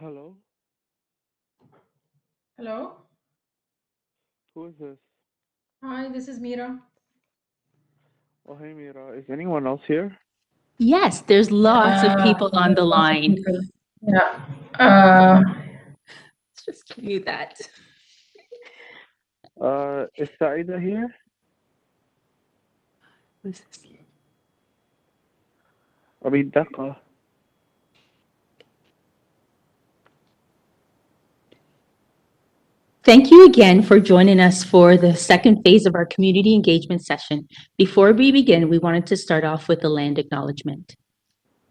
Hello, Hello. who is this? Hi, this is Mira. Oh, hey Mira, is anyone else here? Yes, there's lots of people on the Lots of line. people. Yeah. Uh, Let's just mute that. Is Saida here? I mean, Dec.3. Thank you again for joining us for the second phase of our community engagement session. Before we begin, we wanted to start off with a land acknowledgement.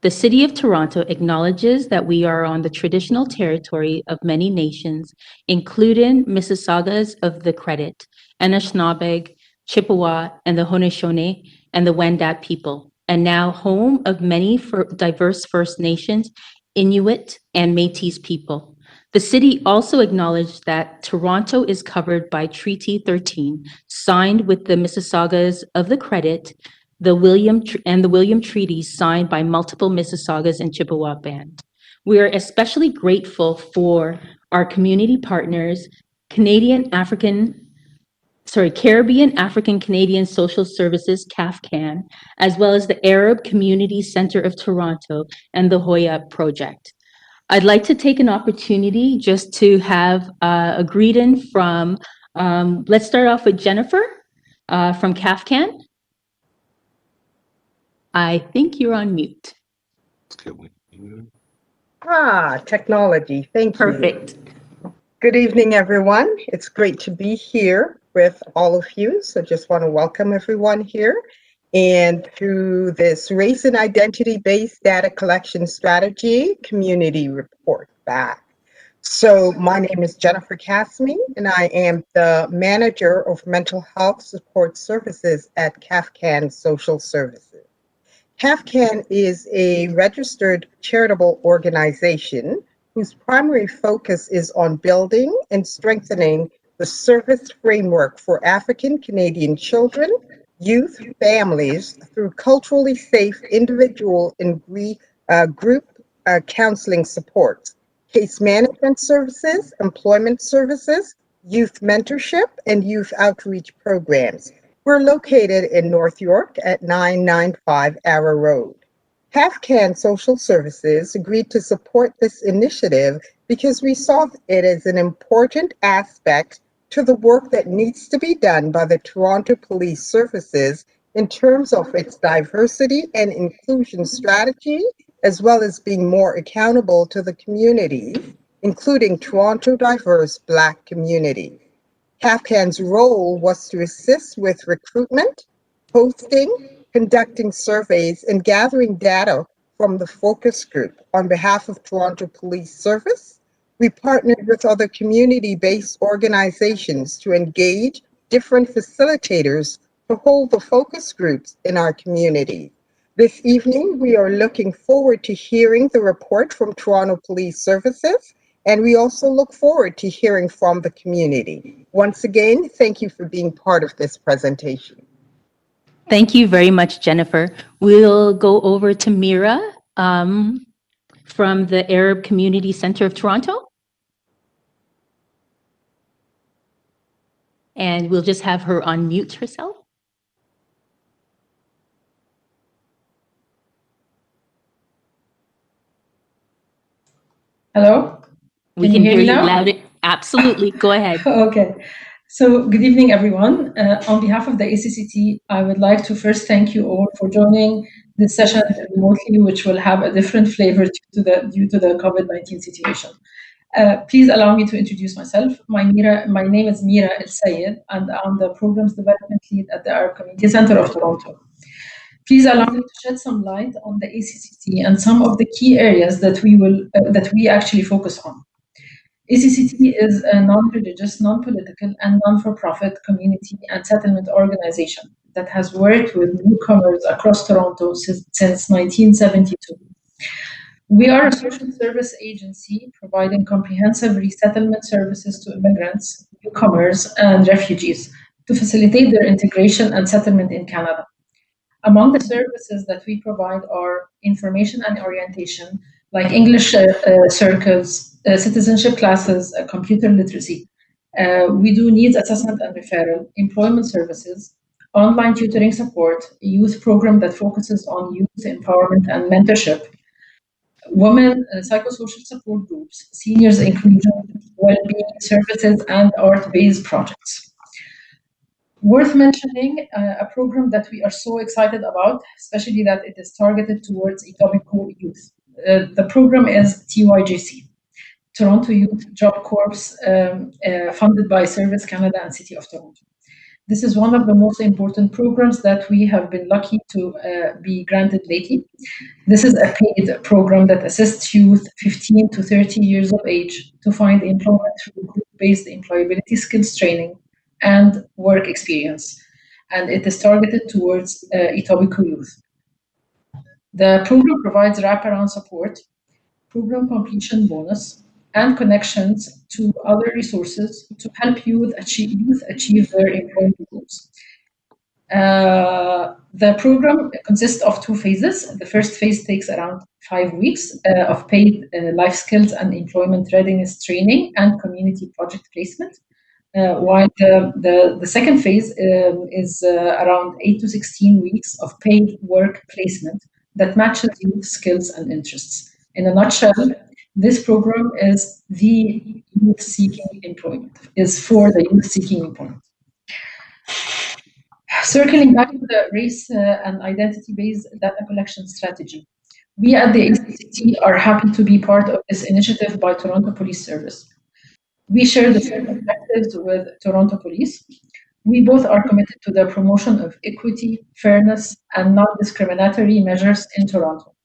The City of Toronto acknowledges that we are on the traditional territory of many nations, including Mississaugas of the Credit, Anishinaabe, Chippewa, and the Haudenosaunee, and the Wendat people, and now home of many diverse First Nations, Inuit, and Métis people. The city also acknowledged that Toronto is covered by Treaty 13, signed with the Mississaugas of the Credit, the William Treaties signed by multiple Mississaugas and Chippewa band. We are especially grateful for our community partners, Caribbean African Canadian Social Services, HAFKAN, as well as the Arab Community Center of Toronto and the Hoya Project. I'd like to take an opportunity just to have a greeting from, let's start off with Jennifer from HAFKAN. I think you're on mute. Technology. Thank you. Perfect. Good evening, everyone. It's great to be here with all of you. So just want to welcome everyone here. And through this Race and Identity-Based Data Collection Strategy Community Report back. So my name is Jennifer Casme, and I am the Manager of Mental Health Support Services at HAFKAN Social Services. HAFKAN is a registered charitable organization whose primary focus is on building and strengthening the service framework for African Canadian children, youth, families through culturally safe individual and group counseling supports, case management services, employment services, youth mentorship, and youth outreach programs. We're located in North York at 995 Arrow Road. HAFKAN Social Services agreed to support this initiative because we saw it as an important aspect to the work that needs to be done by the Toronto Police Services in terms of its diversity and inclusion strategy, as well as being more accountable to the community, including Toronto diverse Black community. HAFKAN's role was to assist with recruitment, hosting, conducting surveys, and gathering data from the focus group on behalf of Toronto Police Service. We partnered with other community-based organizations to engage different facilitators to hold the focus groups in our community. This evening, we are looking forward to hearing the report from Toronto Police Services, and we also look forward to hearing from the community. Once again, thank you for being part of this presentation. Thank you very much, Jennifer. We'll go over to Mira from the Arab Community Center of Toronto. And we'll just have her unmute herself. Hello. We Can can you hear hear me you now? loud. Absolutely. Go ahead. Okay. So good evening, everyone. On behalf of the ACCT, I would like to first thank you all for joining this session remotely, which will have a different flavor due to the COVID-19 situation. Please allow me to introduce myself. My name is Mira El Sayed, and I'm the Programs Development Lead at the Arab Community Center of Toronto. Please allow me to shed some light on the ACCT and some of the key areas that we actually focus on. ACCT is a non-religious, non-political, and non-for-profit community and settlement organization that has worked with newcomers across Toronto since 1972. We are a social service agency providing comprehensive resettlement services to immigrants, newcomers, and refugees to facilitate their integration and settlement in Canada. Among the services that we provide are information and orientation, like English circles, citizenship classes, computer literacy. We do needs assessment and referral, employment services, online tutoring support, a youth program that focuses on youth empowerment and mentorship, women psychosocial support groups, seniors inclusion, well-being services, and art-based projects. Worth mentioning, a program that we are so excited about, especially that it is targeted towards Etobicoke youth. The program is TYJC, Toronto Youth Job Corps, funded by Service Canada and City of Toronto. This is one of the most important programs that we have been lucky to be granted lately. This is a paid program that assists youth 15 to 30 years of age to find employment through group-based employability skills training and work experience. And it is targeted towards Etobicoke youth. The program provides wraparound support, program completion bonus, and connections to other resources to help youth achieve their employment goals. The program consists of 2 phases. The first phase takes around 5 weeks of paid life skills and employment readiness training and community project placement, while the second phase is around 8 to 16 weeks of paid work placement that matches youth skills and interests. In a nutshell, this program is the youth seeking employment, is for the youth seeking employment. Circling back to the race and identity-based data collection strategy, we at the ACCT are happy to be part of this initiative by Toronto Police Service. We share the same objectives with Toronto Police. We both are committed to the promotion of equity, fairness, and non-discriminatory measures in Toronto.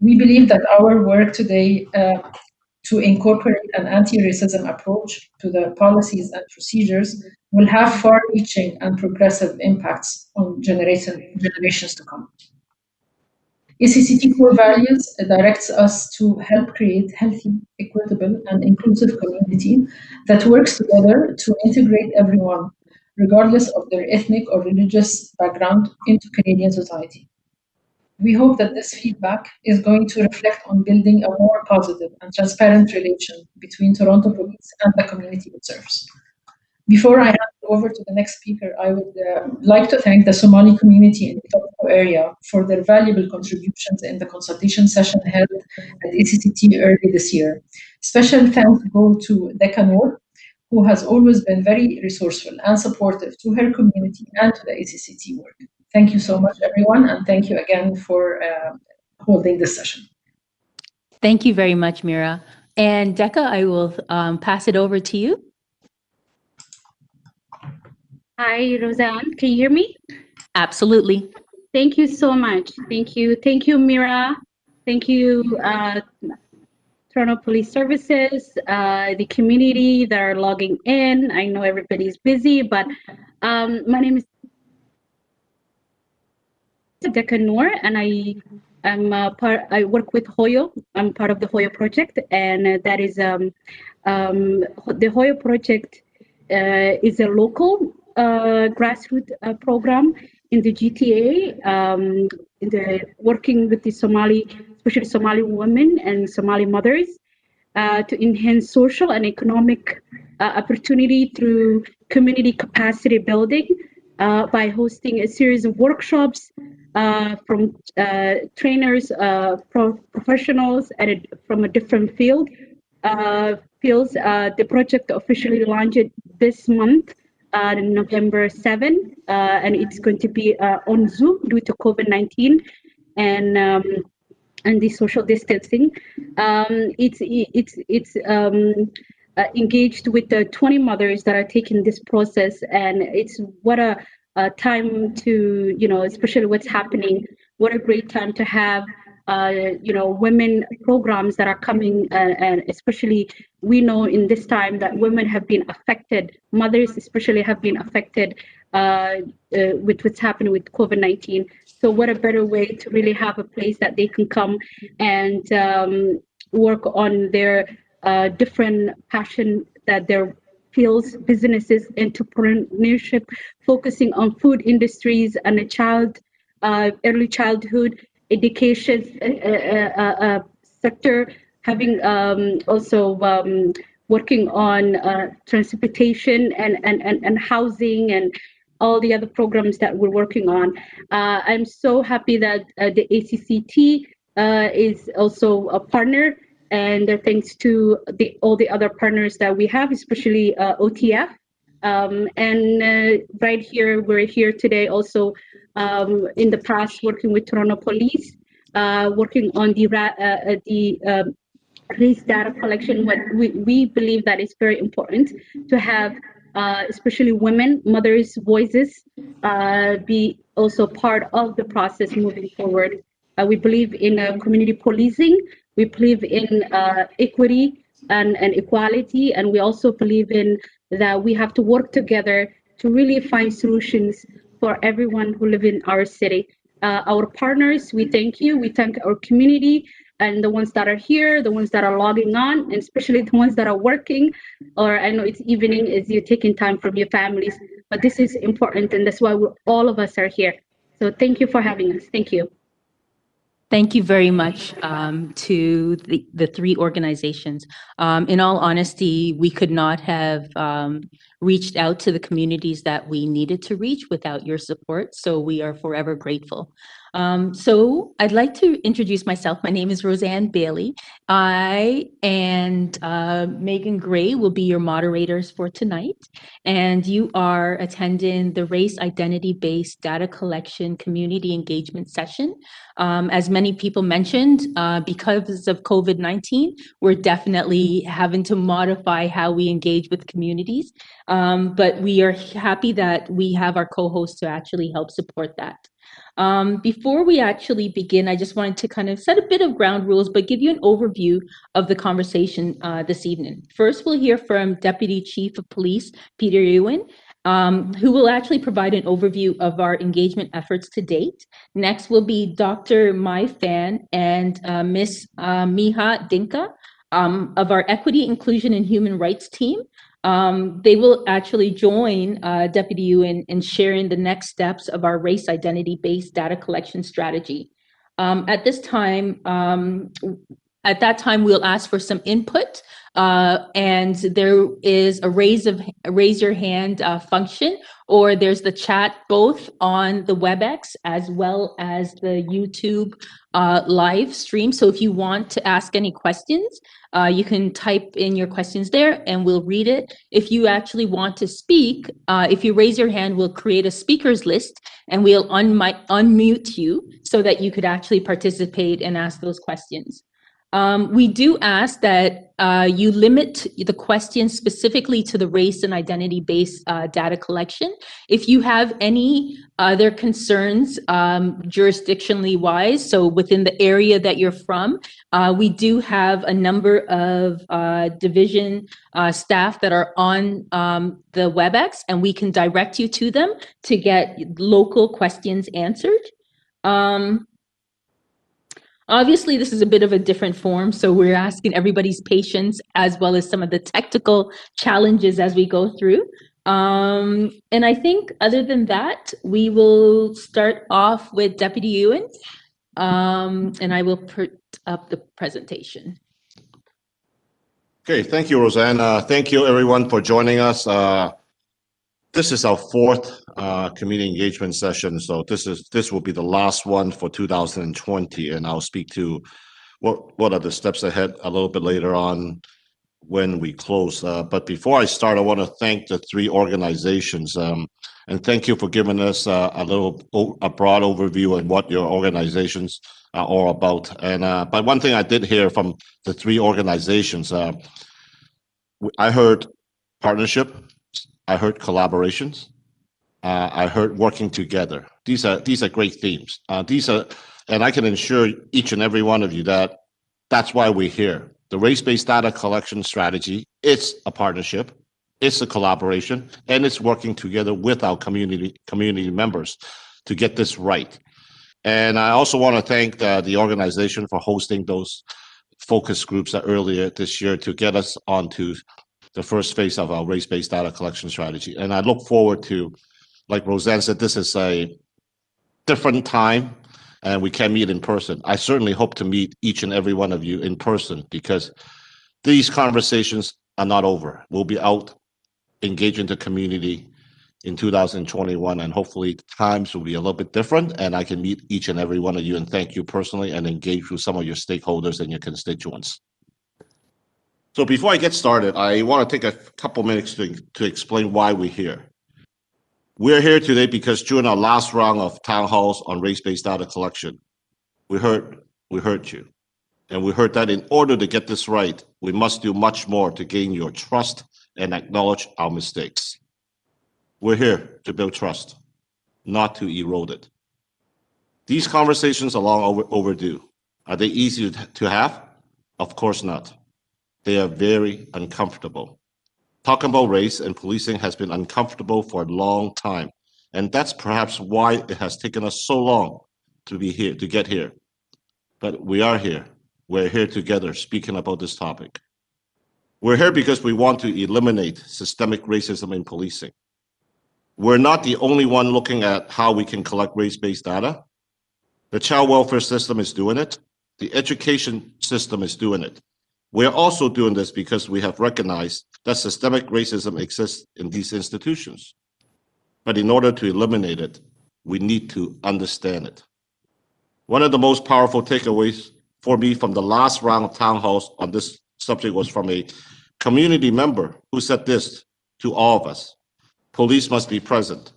We believe that our work today to incorporate an anti-racism approach to the policies and procedures will have far-reaching and progressive impacts on generations to come. ACCT core values directs us to help create healthy, equitable, and inclusive community that works together to integrate everyone, regardless of their ethnic or religious background, into Canadian society. We hope that this feedback is going to reflect on building a more positive and transparent relation between Toronto Police and the community it serves. Before I hand it over to the next speaker, I would like to thank the Somali community in the Toronto area for their valuable contributions in the consultation session held at ACCT early this year. Special thanks go to Dec.3, who has always been very resourceful and supportive to her community and to the ACCT work. Thank you so much, everyone, and thank you again for holding this session. Thank you very much, Mira. And Decca, I will pass it over to you. Hi, Roseanne. Can you hear me? Absolutely. Thank you so much. Thank you. Thank you, Mira. Thank you, Toronto Police Services, the community that are logging in. I know everybody's busy, but my name is Dec.3, and I work with Hoya. I'm part of the Hoya Project, and that is the Hoya Project is a local grassroots program in the GTA, working with the especially Somali women and Somali mothers to enhance social and economic opportunity through community capacity building by hosting a series of workshops from trainers, professionals from a different fields. The project officially launched this month, November 7, and it's going to be on Zoom due to COVID-19 and the social distancing. It's engaged with the 20 mothers that are taking this process, and it's what a time to, especially what's happening, what a great time to have women programs that are coming, and especially we know in this time that women have been affected, mothers especially have been affected with what's happening with COVID-19. So what a better way to really have a place that they can come and work on their different passion that their fields, businesses, entrepreneurship, focusing on food industries and early childhood education, sector, having also working on transportation and housing and all the other programs that we're working on. I'm so happy that the ACCT is also a partner, and thanks to all the other partners that we have, especially OTF. Right here, we're here today also in the past working with Toronto Police, working on the race data collection. What we believe that is very important to have, especially women, mothers' voices, be also part of the process moving forward. We believe in community policing. We believe in equity and equality, and we also believe in that we have to work together to really find solutions for everyone who live in our city. Our partners, we thank you. We thank our community and the ones that are here, the ones that are logging on, and especially the ones that are working, or I know it's evening as you're taking time from your families, but this is important, and that's why all of us are here. So thank you for having us. Thank you. Thank you very much to the three organizations. In all honesty, we could not have reached out to the communities that we needed to reach without your support, so we are forever grateful. So I'd like to introduce myself. My name is Roseanne Bailey. I and Megan Gray will be your moderators for tonight, and you are attending the Race Identity-Based Data Collection Community Engagement Session. As many people mentioned, because of COVID-19, we're definitely having to modify how we engage with communities, but we are happy that we have our co-hosts to actually help support that. Before we actually begin, I just wanted to kind of set a bit of ground rules, but give you an overview of the conversation this evening. First, we'll hear from Deputy Chief of Police, Peter Ewan, who will actually provide an overview of our engagement efforts to date. Next will be Dr. Mai Fan and Ms. Miha Dinka of our Equity, Inclusion, and Human Rights team. They will actually join Deputy Ewan in sharing the next steps of our race identity-based data collection strategy. At that time, we'll ask for some input, and there is a raise your hand function, or there's the chat both on the WebEx as well as the YouTube live stream. So if you want to ask any questions, you can type in your questions there and we'll read it. If you actually want to speak, if you raise your hand, we'll create a speakers list and we'll unmute you so that you could actually participate and ask those questions. We do ask that you limit the questions specifically to the race and identity-based data collection. If you have any other concerns jurisdictionally wise, so within the area that you're from, we do have a number of division staff that are on the WebEx, and we can direct you to them to get local questions answered. Obviously, this is a bit of a different form, so we're asking everybody's patience as well as some of the technical challenges as we go through. And I think other than that, we will start off with Deputy Ewan, and I will put up the presentation. Okay, thank you, Roseanne. Thank you, everyone, for joining us. This is our fourth community engagement session, so this will be the last one for 2020, and I'll speak to what are the steps ahead a little bit later on when we close. But before I start, I want to thank the three organizations, and thank you for giving us a broad overview on what your organizations are all about. And but one thing I did hear from the three organizations, I heard partnership. I heard collaborations. I heard working together. These are great themes. And I can assure each and every one of you that that's why we're here. The race-based data collection strategy, it's a partnership, it's a collaboration, and it's working together with our community members to get this right. And I also want to thank the organization for hosting those focus groups earlier this year to get us onto the first phase of our race-based data collection strategy. And I look forward to, like Roseanne said, this is a different time, and we can meet in person. I certainly hope to meet each and every one of you in person because these conversations are not over. We'll be out engaging the community in 2021, and hopefully times will be a little bit different, and I can meet each and every one of you and thank you personally and engage with some of your stakeholders and your constituents. So before I get started, I want to take a couple minutes to explain why we're here. We're here today because during our last round of town halls on race-based data collection, we heard you. And we heard that in order to get this right, we must do much more to gain your trust and acknowledge our mistakes. We're here to build trust, not to erode it. These conversations are long overdue. Are they easy to have? Of course not. They are very uncomfortable. Talking about race and policing has been uncomfortable for a long time, and that's perhaps why it has taken us so long to be here, to get here. But we are here. We're here together speaking about this topic. We're here because we want to eliminate systemic racism in policing. We're not the only one looking at how we can collect race-based data. The child welfare system is doing it. The education system is doing it. We're also doing this because we have recognized that systemic racism exists in these institutions. But in order to eliminate it, we need to understand it. One of the most powerful takeaways for me from the last round of town halls on this subject was from a community member who said this to all of us: police must be present,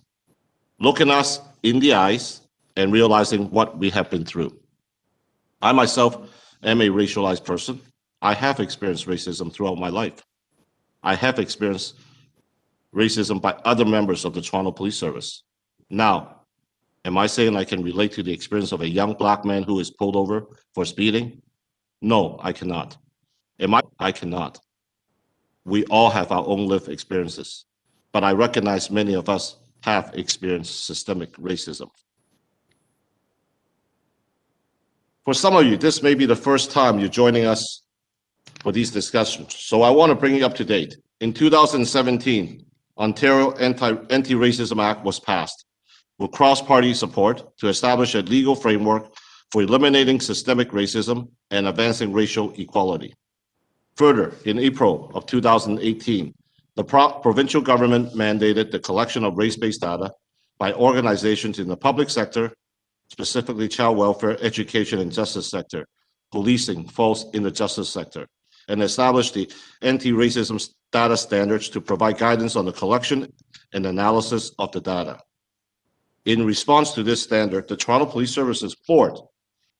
looking us in the eyes and realizing what we have been through. I myself am a racialized person. I have experienced racism throughout my life. I have experienced racism by other members of the Toronto Police Service. Now, am I saying I can relate to the experience of a young Black man who is pulled over for speeding? No, I cannot. I cannot. We all have our own lived experiences, but I recognize many of us have experienced systemic racism. For some of you, this may be the first time you're joining us for these discussions, so I want to bring you up to date. In 2017, Ontario Anti-Racism Act was passed with cross-party support to establish a legal framework for eliminating systemic racism and advancing racial equality. Further, in April of 2018, the provincial government mandated the collection of race-based data by organizations in the public sector, specifically child welfare, education, and justice sector. Policing falls in the justice sector, and established the anti-racism data standards to provide guidance on the collection and analysis of the data. In response to this standard, the Toronto Police Services Board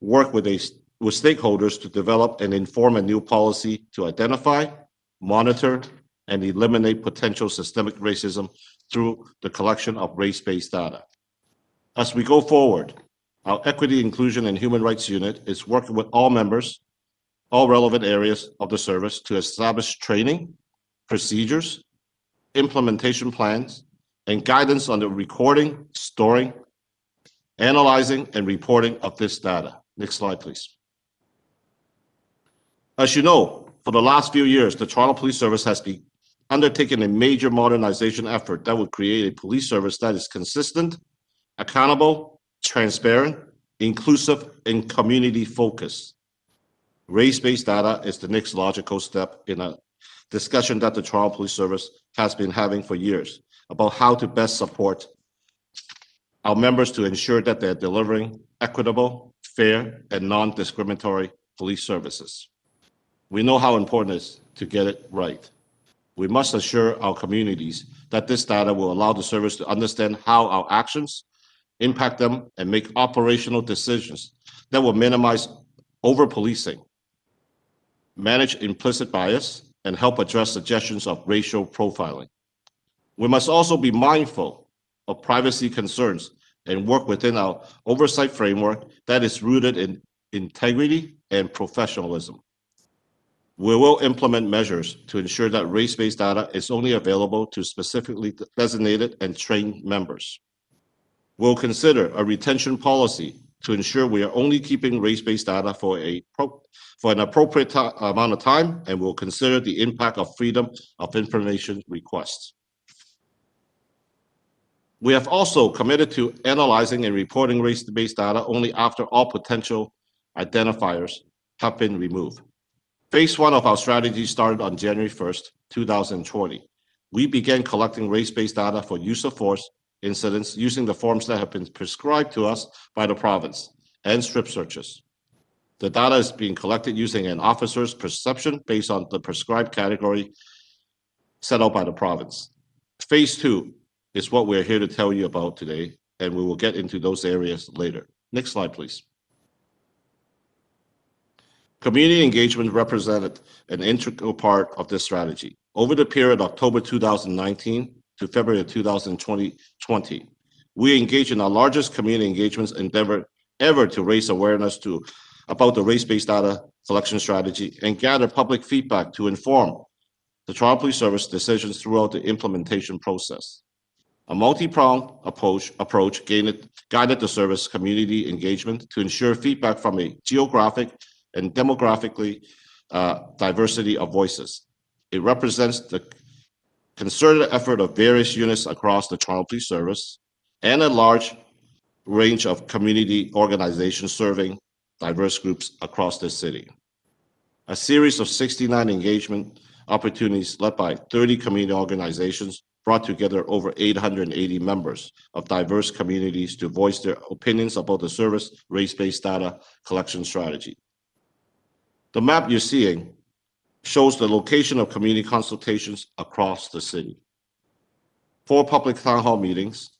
worked with stakeholders to develop and inform a new policy to identify, monitor, and eliminate potential systemic racism through the collection of race-based data. As we go forward, our Equity, Inclusion, and Human Rights Unit is working with all members, all relevant areas of the service to establish training, procedures, implementation plans, and guidance on the recording, storing, analyzing, and reporting of this data. Next slide, please. As you know, for the last few years, the Toronto Police Service has been undertaking a major modernization effort that would create a police service that is consistent, accountable, transparent, inclusive, and community-focused. Race-based data is the next logical step in a discussion that the Toronto Police Service has been having for years about how to best support our members to ensure that they're delivering equitable, fair, and non-discriminatory police services. We know how important it is to get it right. We must assure our communities that this data will allow the service to understand how our actions impact them and make operational decisions that will minimize over-policing, manage implicit bias, and help address suggestions of racial profiling. We must also be mindful of privacy concerns and work within our oversight framework that is rooted in integrity and professionalism. We will implement measures to ensure that race-based data is only available to specifically designated and trained members. We'll consider a retention policy to ensure we are only keeping race-based data for an appropriate amount of time, and we'll consider the impact of freedom of information requests. We have also committed to analyzing and reporting race-based data only after all potential identifiers have been removed. Phase 1 of our strategy started on January 1st, 2020. We began collecting race-based data for use of force incidents using the forms that have been prescribed to us by the province and strip searches. The data is being collected using an officer's perception based on the prescribed category set out by the province. Phase 2 is what we're here to tell you about today, and we will get into those areas later. Next slide, please. Community engagement represented an integral part of this strategy. Over the period October 2019 to February 2020, we engaged in our largest community engagements endeavor ever to raise awareness about the race-based data collection strategy and gather public feedback to inform the Toronto Police Service decisions throughout the implementation process. A multi-pronged approach guided the service community engagement to ensure feedback from a geographic and demographically diversity of voices. It represents the concerted effort of various units across the Toronto Police Service and a large range of community organizations serving diverse groups across the city. A series of 69 engagement opportunities led by 30 community organizations brought together over 880 members of diverse communities to voice their opinions about the service race-based data collection strategy. The map you're seeing shows the location of community consultations across the city. 4 public town hall meetings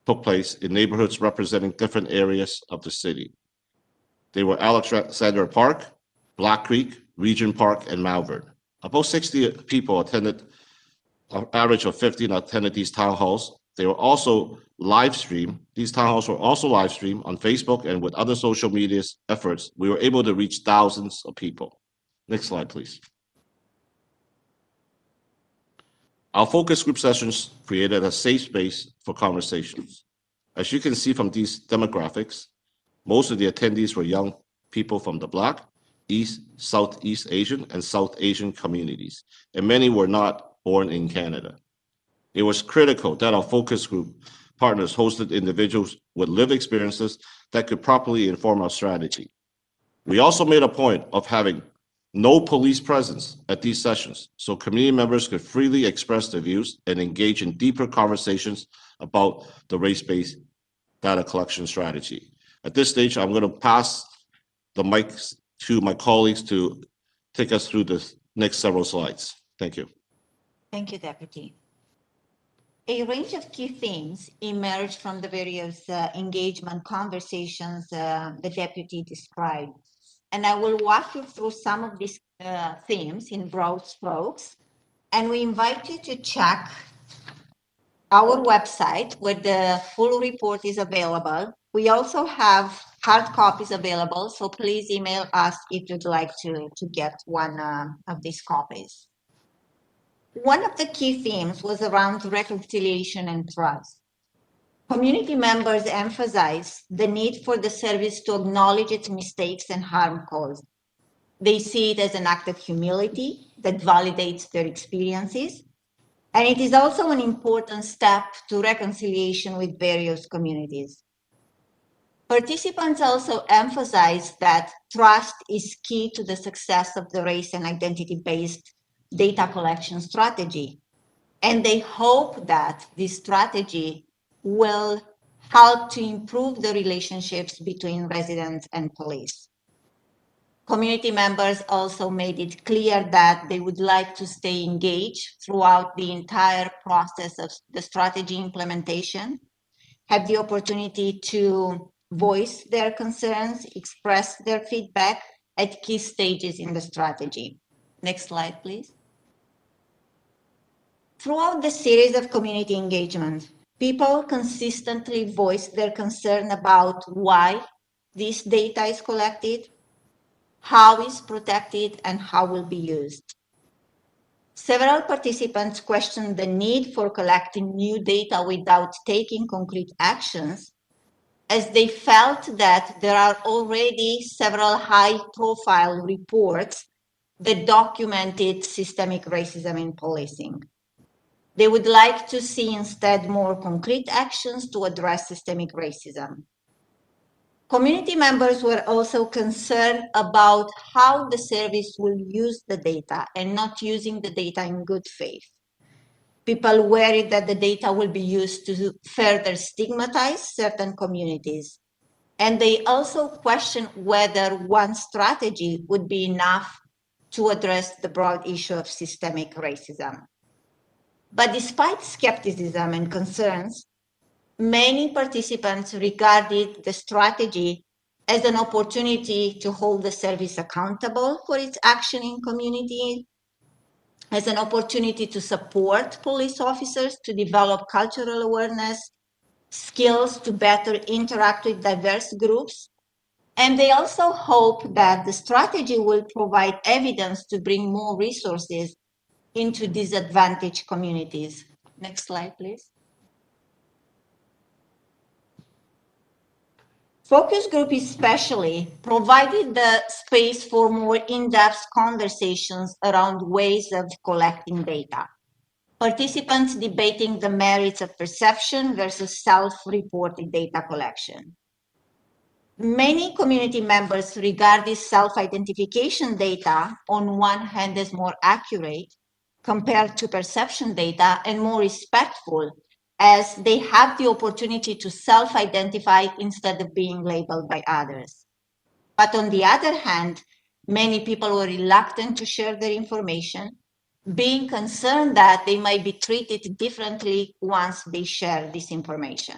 took place in neighborhoods representing different areas of the city. They were Alexandra Park, Black Creek, Regent Park, and Malvern. About 60 people attended, an average of 15 attended these town halls. They were also live streamed. These town halls were also live streamed on Facebook, and with other social media efforts, we were able to reach thousands of people. Next slide, please. Our focus group sessions created a safe space for conversations. As you can see from these demographics, most of the attendees were young people from the Black, East, Southeast Asian, and South Asian communities, and many were not born in Canada. It was critical that our focus group partners hosted individuals with lived experiences that could properly inform our strategy. We also made a point of having no police presence at these sessions, so community members could freely express their views and engage in deeper conversations about the race-based data collection strategy. At this stage, I'm going to pass the mic to my colleagues to take us through the next several slides. Thank you. Thank you, Deputy. A range of key themes emerged from the various engagement conversations the Deputy described. And I will walk you through some of these themes in broad strokes. And we invite you to check our website where the full report is available. We also have hard copies available, so please email us if you'd like to get one of these copies. One of the key themes was around reconciliation and trust. Community members emphasize the need for the service to acknowledge its mistakes and harm caused. They see it as an act of humility that validates their experiences, and it is also an important step to reconciliation with various communities. Participants also emphasize that trust is key to the success of the race and identity-based data collection strategy, and they hope that this strategy will help to improve the relationships between residents and police. Community members also made it clear that they would like to stay engaged throughout the entire process of the strategy implementation, have the opportunity to voice their concerns, express their feedback at key stages in the strategy. Next slide, please. Throughout the series of community engagement, people consistently voiced their concern about why this data is collected, how it's protected, and how it will be used. Several participants questioned the need for collecting new data without taking concrete actions, as they felt that there are already several high-profile reports that documented systemic racism in policing. They would like to see instead more concrete actions to address systemic racism. Community members were also concerned about how the service will use the data and not using the data in good faith. People worried that the data will be used to further stigmatize certain communities. And they also questioned whether one strategy would be enough to address the broad issue of systemic racism. But despite skepticism and concerns, many participants regarded the strategy as an opportunity to hold the service accountable for its action in community, as an opportunity to support police officers to develop cultural awareness, skills to better interact with diverse groups. And they also hope that the strategy will provide evidence to bring more resources into disadvantaged communities. Next slide, please. Focus group especially provided the space for more in-depth conversations around ways of collecting data. Participants debating the merits of perception versus self-reported data collection. Many community members regard this self-identification data on one hand as more accurate compared to perception data and more respectful, as they have the opportunity to self-identify instead of being labeled by others. But on the other hand, many people were reluctant to share their information, being concerned that they might be treated differently once they share this information.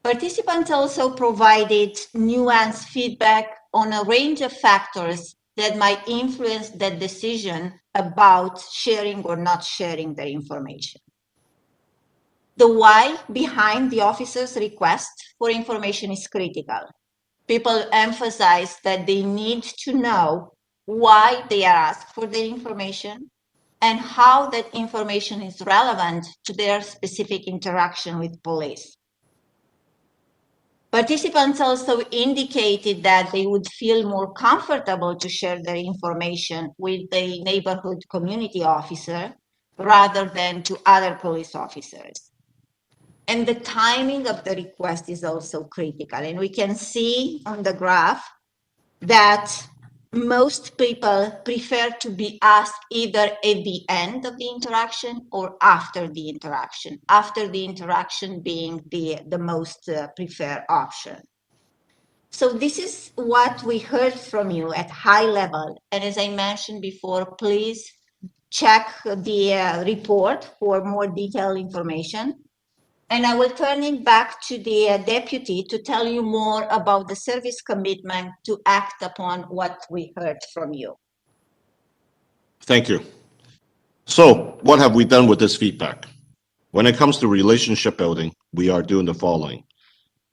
Participants also provided nuanced feedback on a range of factors that might influence the decision about sharing or not sharing their information. The why behind the officer's request for information is critical. People emphasize that they need to know why they are asked for their information and how that information is relevant to their specific interaction with police. Participants also indicated that they would feel more comfortable to share their information with the neighborhood community officer rather than to other police officers. And the timing of the request is also critical. And we can see on the graph that most people prefer to be asked either at the end of the interaction or after the interaction being the most preferred option. So this is what we heard from you at high level. And as I mentioned before, please check the report for more detailed information. And I will turn it back to the deputy to tell you more about the service commitment to act upon what we heard from you. Thank you. So what have we done with this feedback? When it comes to relationship building, we are doing the following.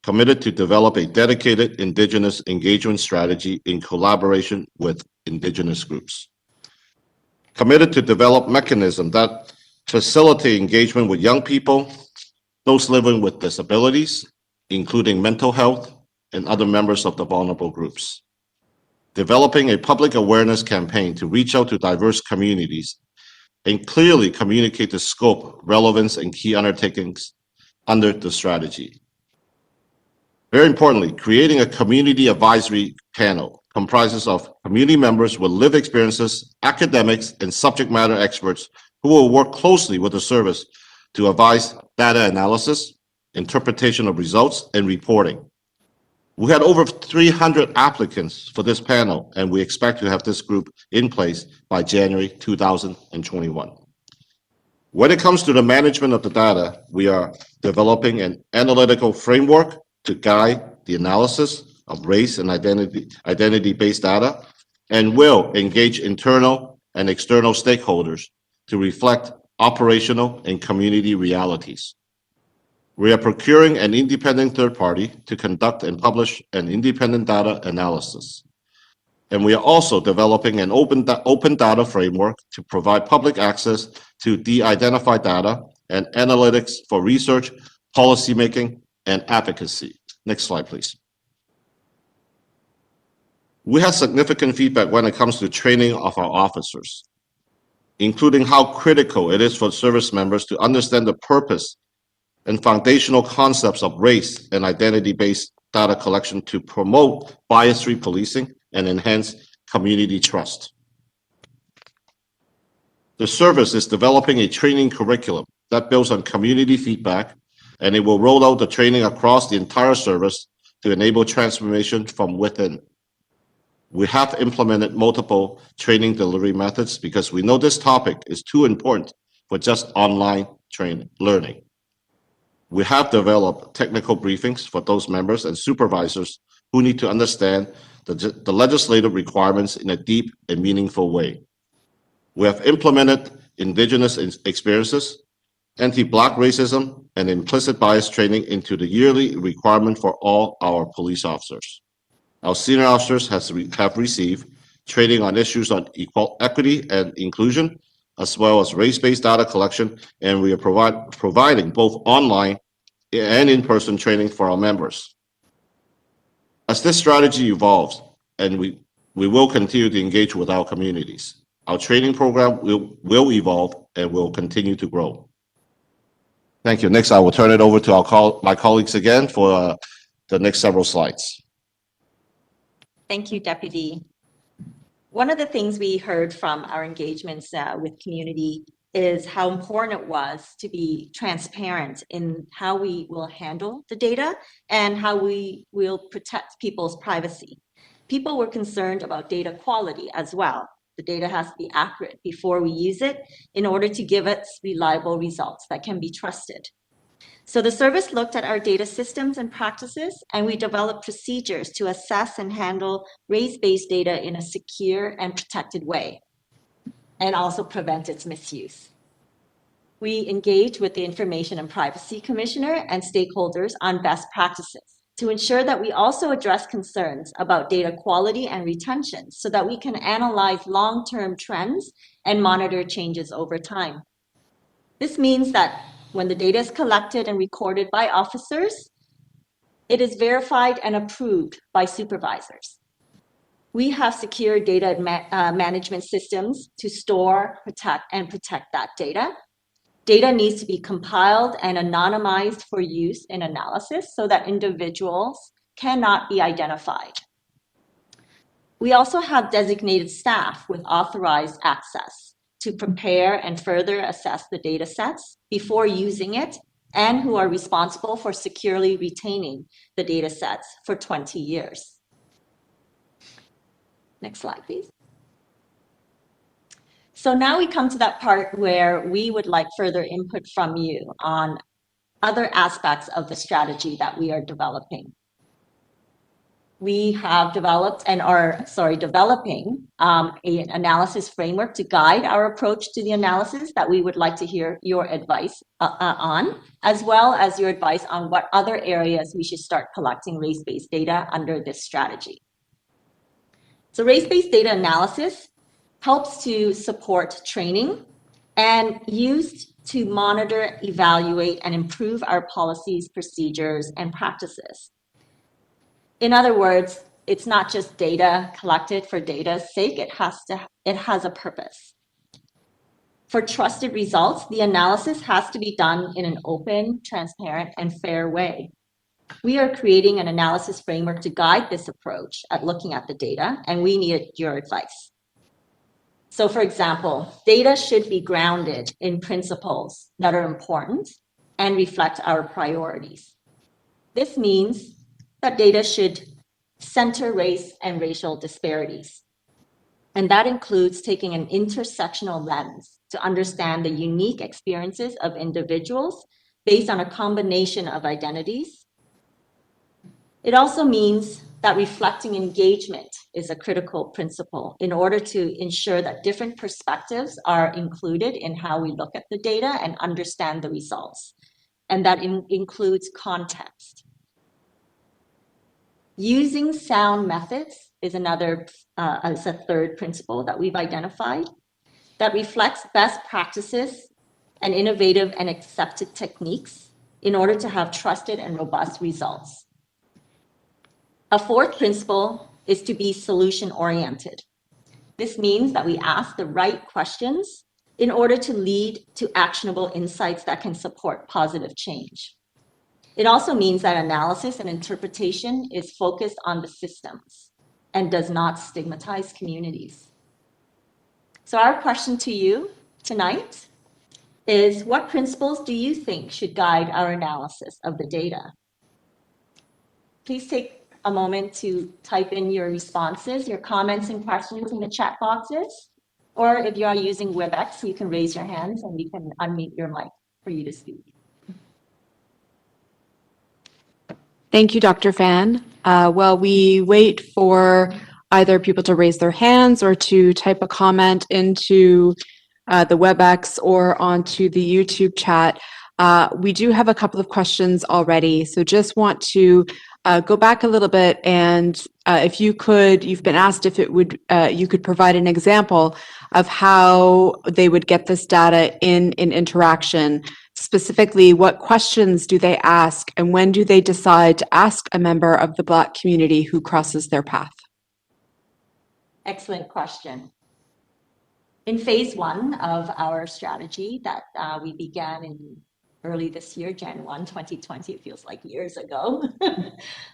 Committed to develop a dedicated Indigenous engagement strategy in collaboration with Indigenous groups. Committed to develop mechanisms that facilitate engagement with young people, those living with disabilities, including mental health, and other members of the vulnerable groups. Developing a public awareness campaign to reach out to diverse communities and clearly communicate the scope, relevance, and key undertakings under the strategy. Very importantly, creating a community advisory panel comprises of community members with lived experiences, academics, and subject matter experts who will work closely with the service to advise data analysis, interpretation of results, and reporting. We had over 300 applicants for this panel, and we expect to have this group in place by January 2021. When it comes to the management of the data, we are developing an analytical framework to guide the analysis of race and identity-based data, and will engage internal and external stakeholders to reflect operational and community realities. We are procuring an independent third party to conduct and publish an independent data analysis. And we are also developing an open data framework to provide public access to de-identified data and analytics for research, policymaking, and advocacy. Next slide, please. We have significant feedback when it comes to training of our officers. including how critical it is for service members to understand the purpose and foundational concepts of race and identity-based data collection to promote bias-free policing and enhance community trust. The service is developing a training curriculum that builds on community feedback, and it will roll out the training across the entire service to enable transformation from within. We have implemented multiple training delivery methods because we know this topic is too important for just online learning. We have developed technical briefings for those members and supervisors who need to understand the legislative requirements in a deep and meaningful way. We have implemented Indigenous experiences, anti-Black racism, and implicit bias training into the yearly requirement for all our police officers. Our senior officers have received training on issues on equity and inclusion, as well as race-based data collection, and we are providing both online and in-person training for our members. As this strategy evolves, and we will continue to engage with our communities, our training program will evolve and will continue to grow. Thank you. Next, I will turn it over to my colleagues again for the next several slides. Thank you, Deputy. One of the things we heard from our engagements with community is how important it was to be transparent in how we will handle the data and how we will protect people's privacy. People were concerned about data quality as well. The data has to be accurate before we use it in order to give us reliable results that can be trusted. So the service looked at our data systems and practices, and we developed procedures to assess and handle race-based data in a secure and protected way, and also prevent its misuse. We engaged with the Information and Privacy Commissioner and stakeholders on best practices to ensure that we also address concerns about data quality and retention so that we can analyze long-term trends and monitor changes over time. This means that when the data is collected and recorded by officers, it is verified and approved by supervisors. We have secure data management systems to store, protect that data. Data needs to be compiled and anonymized for use in analysis so that individuals cannot be identified. We also have designated staff with authorized access to prepare and further assess the data sets before using it, and who are responsible for securely retaining the data sets for 20 years. Next slide, please. So now we come to that part where we would like further input from you on other aspects of the strategy that we are developing. We have developed and are, developing an analysis framework to guide our approach to the analysis that we would like to hear your advice on, as well as your advice on what other areas we should start collecting race-based data under this strategy. So race-based data analysis helps to support training and used to monitor, evaluate, and improve our policies, procedures, and practices. In other words, it's not just data collected for data's sake, it has a purpose. For trusted results, the analysis has to be done in an open, transparent, and fair way. We are creating an analysis framework to guide this approach at looking at the data, and we need your advice. So for example, data should be grounded in principles that are important and reflect our priorities. This means that data should center race and racial disparities. And that includes taking an intersectional lens to understand the unique experiences of individuals based on a combination of identities. It also means that reflecting engagement is a critical principle in order to ensure that different perspectives are included in how we look at the data and understand the results. And that includes context. Using sound methods is a third principle that we've identified that reflects best practices and innovative and accepted techniques in order to have trusted and robust results. A fourth principle is to be solution-oriented. This means that we ask the right questions in order to lead to actionable insights that can support positive change. It also means that analysis and interpretation is focused on the systems and does not stigmatize communities. So our question to you tonight is, what principles do you think should guide our analysis of the data? Please take a moment to type in your responses, your comments and questions in the chat boxes. Or if you are using WebEx, you can raise your hands and we can unmute your mic for you to speak. Thank you, Dr. Fan. While we wait for either people to raise their hands or to type a comment into the WebEx or onto the YouTube chat, we do have a couple of questions already. So just want to go back a little bit, and if you could, you've been asked if it would, you could provide an example of how they would get this data in interaction. Specifically, what questions do they ask, and when do they decide to ask a member of the Black community who crosses their path? Excellent question. In phase 1 of our strategy that we began in early this year, Jan 1, 2020, it feels like years ago.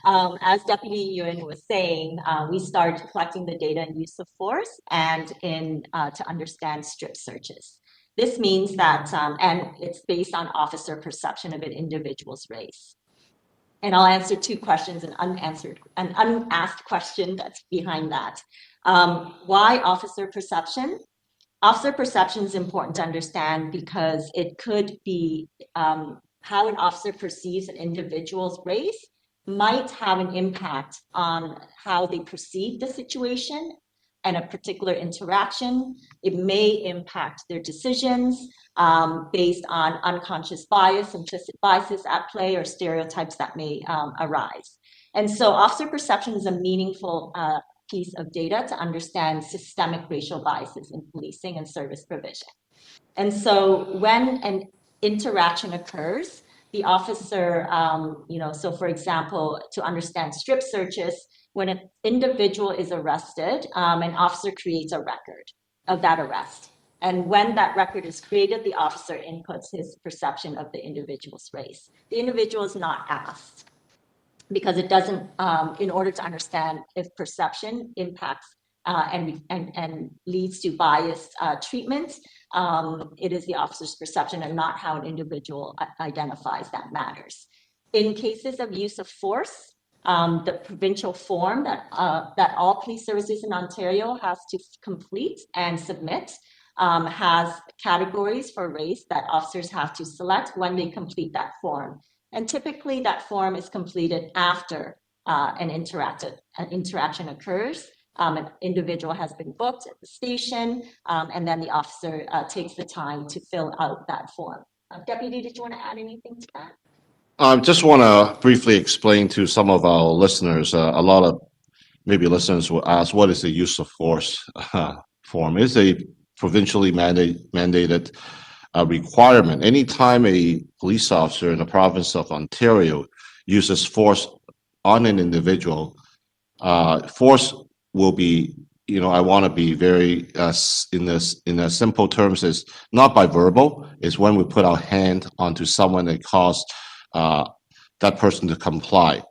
As Deputy Yuen was saying, we started collecting the data in use of force and to understand strip searches. This means that, and it's based on officer perception of an individual's race. And I'll answer two questions, an unasked question that's behind that. Why officer perception? Officer perception is important to understand because it could be how an officer perceives an individual's race might have an impact on how they perceive the situation and a particular interaction. It may impact their decisions based on unconscious bias, implicit biases at play, or stereotypes that may arise. And so officer perception is a meaningful piece of data to understand systemic racial biases in policing and service provision. And so when an interaction occurs, the officer, so for example, to understand strip searches, when an individual is arrested, an officer creates a record of that arrest. And when that record is created, the officer inputs his perception of the individual's race. The individual is not asked because it doesn't, in order to understand if perception impacts and leads to biased treatment, it is the officer's perception and not how an individual identifies that matters. In cases of use of force, the provincial form that all police services in Ontario has to complete and submit has categories for race that officers have to select when they complete that form. And typically that form is completed after an interaction occurs. An individual has been booked at the station, and then the officer takes the time to fill out that form. Deputy, did you want to add anything to that? I just want to briefly explain to some of our listeners. A lot of maybe listeners will ask, what is the use of force form? It's a provincially mandated requirement. Anytime a police officer in the province of Ontario uses force on an individual, force will be, I want to be very in a simple terms, is not by verbal. It's when we put our hand onto someone that cause that person to comply.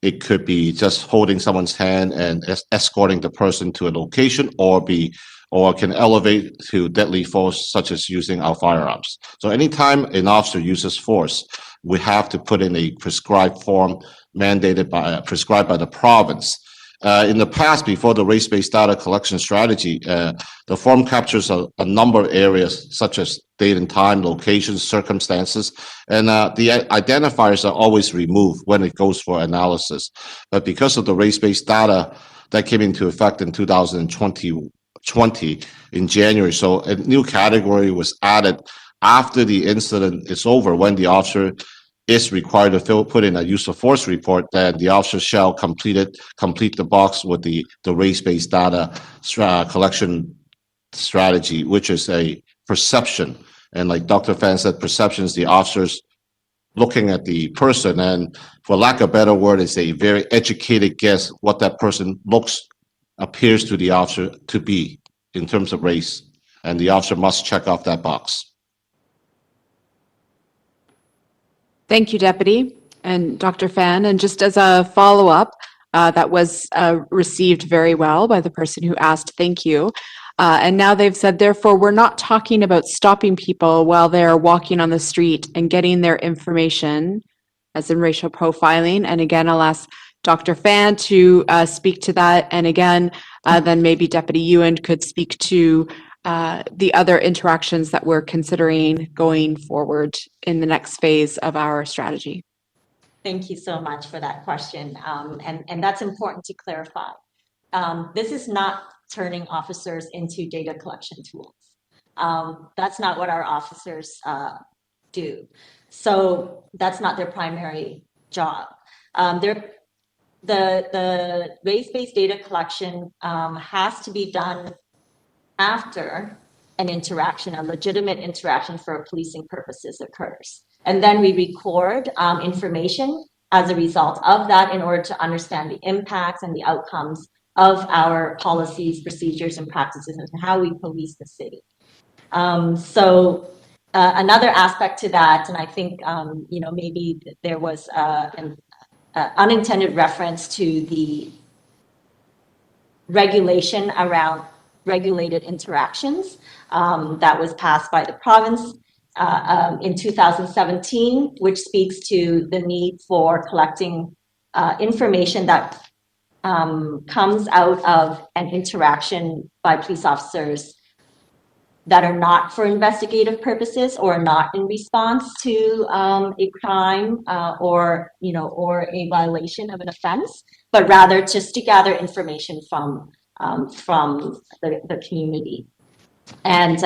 It could be just holding someone's hand and escorting the person to a location, or can elevate to deadly force, such as using our firearms. So anytime an officer uses force, we have to put in a prescribed form prescribed by the province. In the past, before the race-based data collection strategy, the form captures a number of areas such as date and time, locations, circumstances, and the identifiers are always removed when it goes for analysis. But because of the race-based data that came into effect in 2020 in January, so a new category was added after the incident is over. When the officer is required to put in a use of force report, then the officer shall complete the box with the race-based data collection strategy, which is a perception. And like Dr. Fan said, perception is the officers looking at the person, and for lack of a better word, it's a very educated guess what that person appears to the officer to be in terms of race. and the officer must check off that box. Thank you, Deputy and Dr. Fan. And just as a follow-up, that was received very well by the person who asked. Thank you. And now they've said, therefore, we're not talking about stopping people while they're walking on the street and getting their information, as in racial profiling. And again, I'll ask Dr. Fan to speak to that. And again, then maybe Deputy Ewan could speak to the other interactions that we're considering going forward in the next phase of our strategy. Thank you so much for that question. And that's important to clarify. This is not turning officers into data collection tools. That's not what our officers do. So that's not their primary job. The race-based data collection has to be done after an interaction, a legitimate interaction for policing purposes occurs. And then we record information as a result of that in order to understand the impacts and the outcomes of our policies, procedures, and practices and how we police the city. Another aspect to that, and I think, maybe there was an unintended reference to the regulation around regulated interactions that was passed by the province in 2017, which speaks to the need for collecting information that comes out of an interaction by police officers that are not for investigative purposes or not in response to a crime or a violation of an offense, but rather just to gather information from the community. And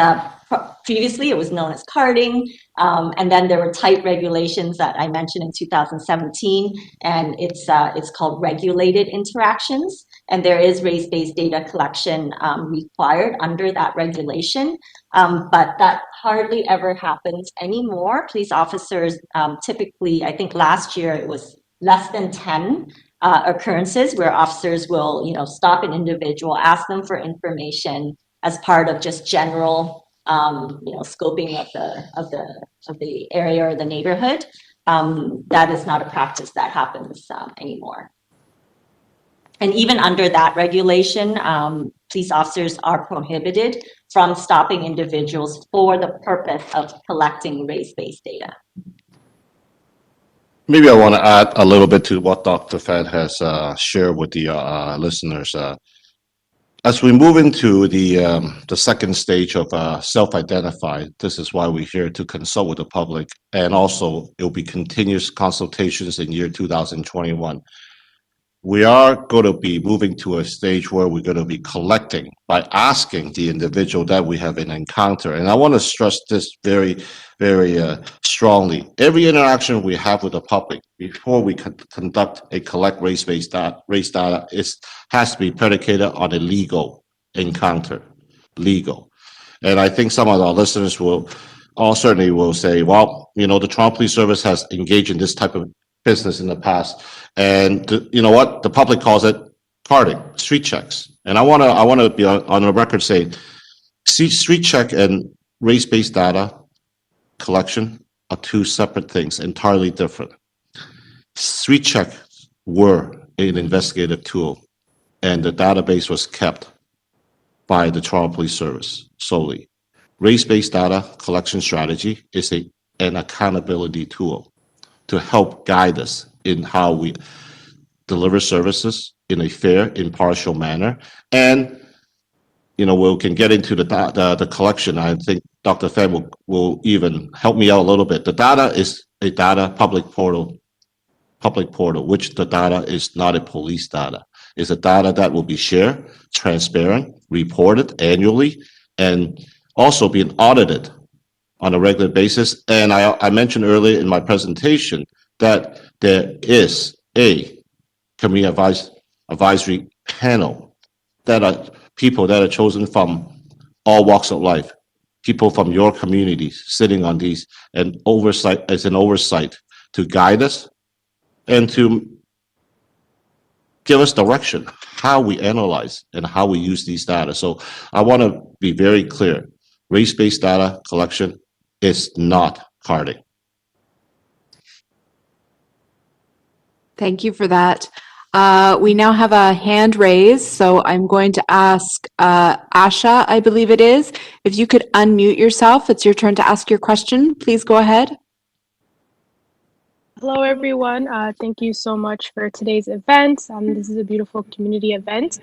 previously it was known as carding, and then there were tight regulations that I mentioned in 2017, and it's called regulated interactions, and there is race-based data collection required under that regulation, but that hardly ever happens anymore. Police officers typically, I think last year it was less than 10 occurrences where officers will, stop an individual, ask them for information as part of just general, scoping of the area or the neighborhood. That is not a practice that happens anymore. And even under that regulation, police officers are prohibited from stopping individuals for the purpose of collecting race-based data. Maybe I want to add a little bit to what Dr. Fan has shared with the listeners. As we move into the second stage of self-identified, this is why we're here to consult with the public, and also it will be continuous consultations in year 2021. We are going to be moving to a stage where we're going to be collecting by asking the individual that we have an encounter. And I want to stress this very, very strongly. Every interaction we have with the public before we conduct a collect race-based race data has to be predicated on a legal encounter, legal. And I think some of our listeners certainly will say, well, the Toronto Police Service has engaged in this type of business in the past, and you know what? The public calls it carding, street checks. And I want to be on the record saying, street check and race-based data collection are two separate things, entirely different. Street check were an investigative tool, and the database was kept by the Toronto Police Service solely. Race-based data collection strategy is an accountability tool to help guide us in how we deliver services in a fair, impartial manner. And, we can get into the collection. I think Dr. Fan will even help me out a little bit. The data is a data public portal, which the data is not a police data. It's a data that will be shared, transparent, reported annually, and also being audited on a regular basis. And I mentioned earlier in my presentation that there is a community advisory panel that are people that are chosen from all walks of life, people from your communities sitting on these, and oversight as an oversight to guide us and to give us direction how we analyze and how we use these data. So I want to be very clear. race-based data collection is not carding. Thank you for that. We now have a hand raised, so I'm going to ask Asha, I believe it is, if you could unmute yourself. It's your turn to ask your question. Please go ahead. Hello, everyone. Thank you so much for today's event. This is a beautiful community event.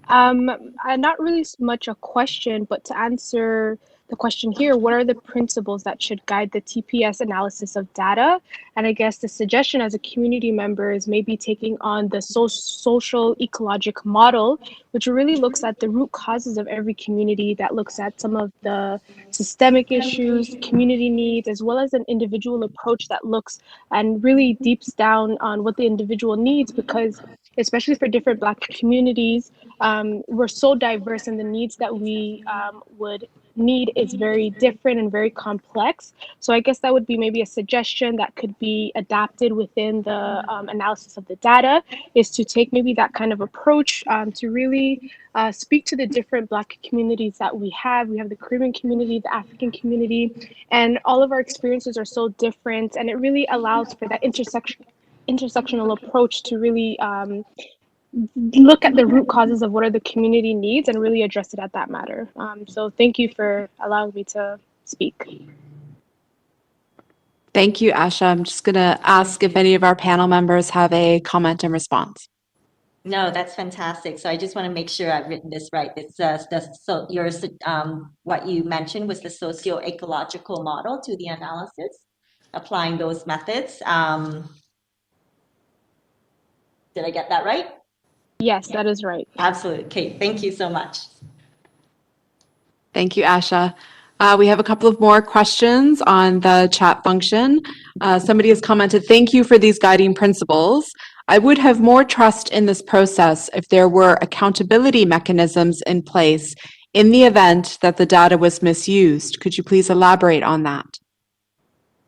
Not really much a question, but to answer the question here, what are the principles that should guide the TPS analysis of data? And I guess the suggestion as a community member is maybe taking on the social ecologic model, which really looks at the root causes of every community, that looks at some of the systemic issues, community needs, as well as an individual approach that looks and really deeps down on what the individual needs, because especially for different Black communities, we're so diverse, and the needs that we would need is very different and very complex. So I guess that would be maybe a suggestion that could be adapted within the analysis of the data, is to take maybe that kind of approach to really speak to the different Black communities that we have. We have the Caribbean community, the African community, and all of our experiences are so different, and it really allows for that intersectional approach to really look at the root causes of what are the community needs and really address it at that matter. So thank you for allowing me to speak. Thank you, Asha. I'm just going to ask if any of our panel members have a comment and response. No, that's fantastic. So I just want to make sure I've written this right. It's what you mentioned was the socio-ecological model to the analysis, applying those methods. Did I get that right? Yes, that is right. Absolutely. Okay, thank you so much. Thank you, Asha. We have a couple of more questions on the chat function. Somebody has commented, thank you for these guiding principles. I would have more trust in this process if there were accountability mechanisms in place in the event that the data was misused. Could you please elaborate on that?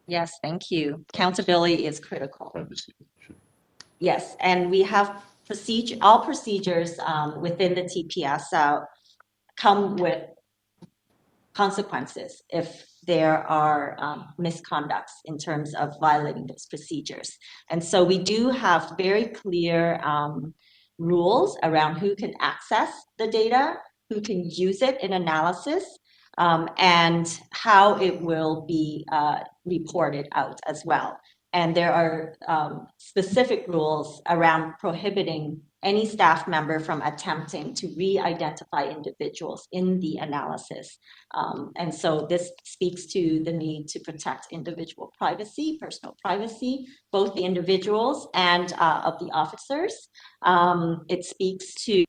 Yes, thank you. Accountability is critical. Yes, and we have all procedures within the TPS come with consequences if there are misconducts in terms of violating those procedures. And so we do have very clear rules around who can access the data, who can use it in analysis, and how it will be reported out as well. And there are specific rules around prohibiting any staff member from attempting to re-identify individuals in the analysis. And so this speaks to the need to protect individual privacy, personal privacy, both the individuals and of the officers. It speaks to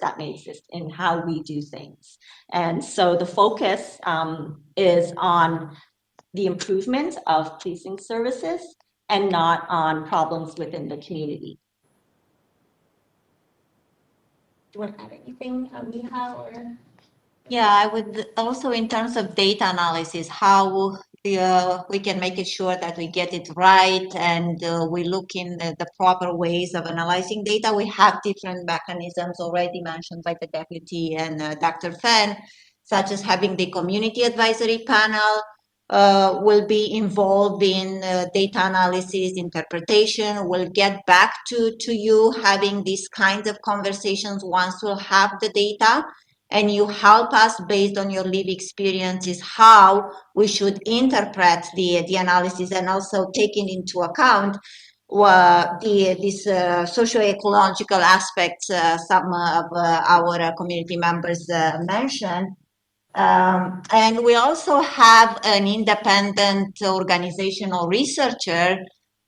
that may exist in how we do things. And so the focus is on the improvement of policing services and not on problems within the community. Do you want to add anything, Miha, or? Yeah, I would also, in terms of data analysis, how we can make it sure that we get it right and we look in the proper ways of analyzing data. We have different mechanisms already mentioned by the deputy and Dr. Fan, such as having the community advisory panel will be involved in data analysis, interpretation. We'll get back to you having these kinds of conversations once we'll have the data. And you help us based on your lived experiences how we should interpret the analysis, and also taking into account these socio-ecological aspects some of our community members mentioned. And we also have an independent organizational researcher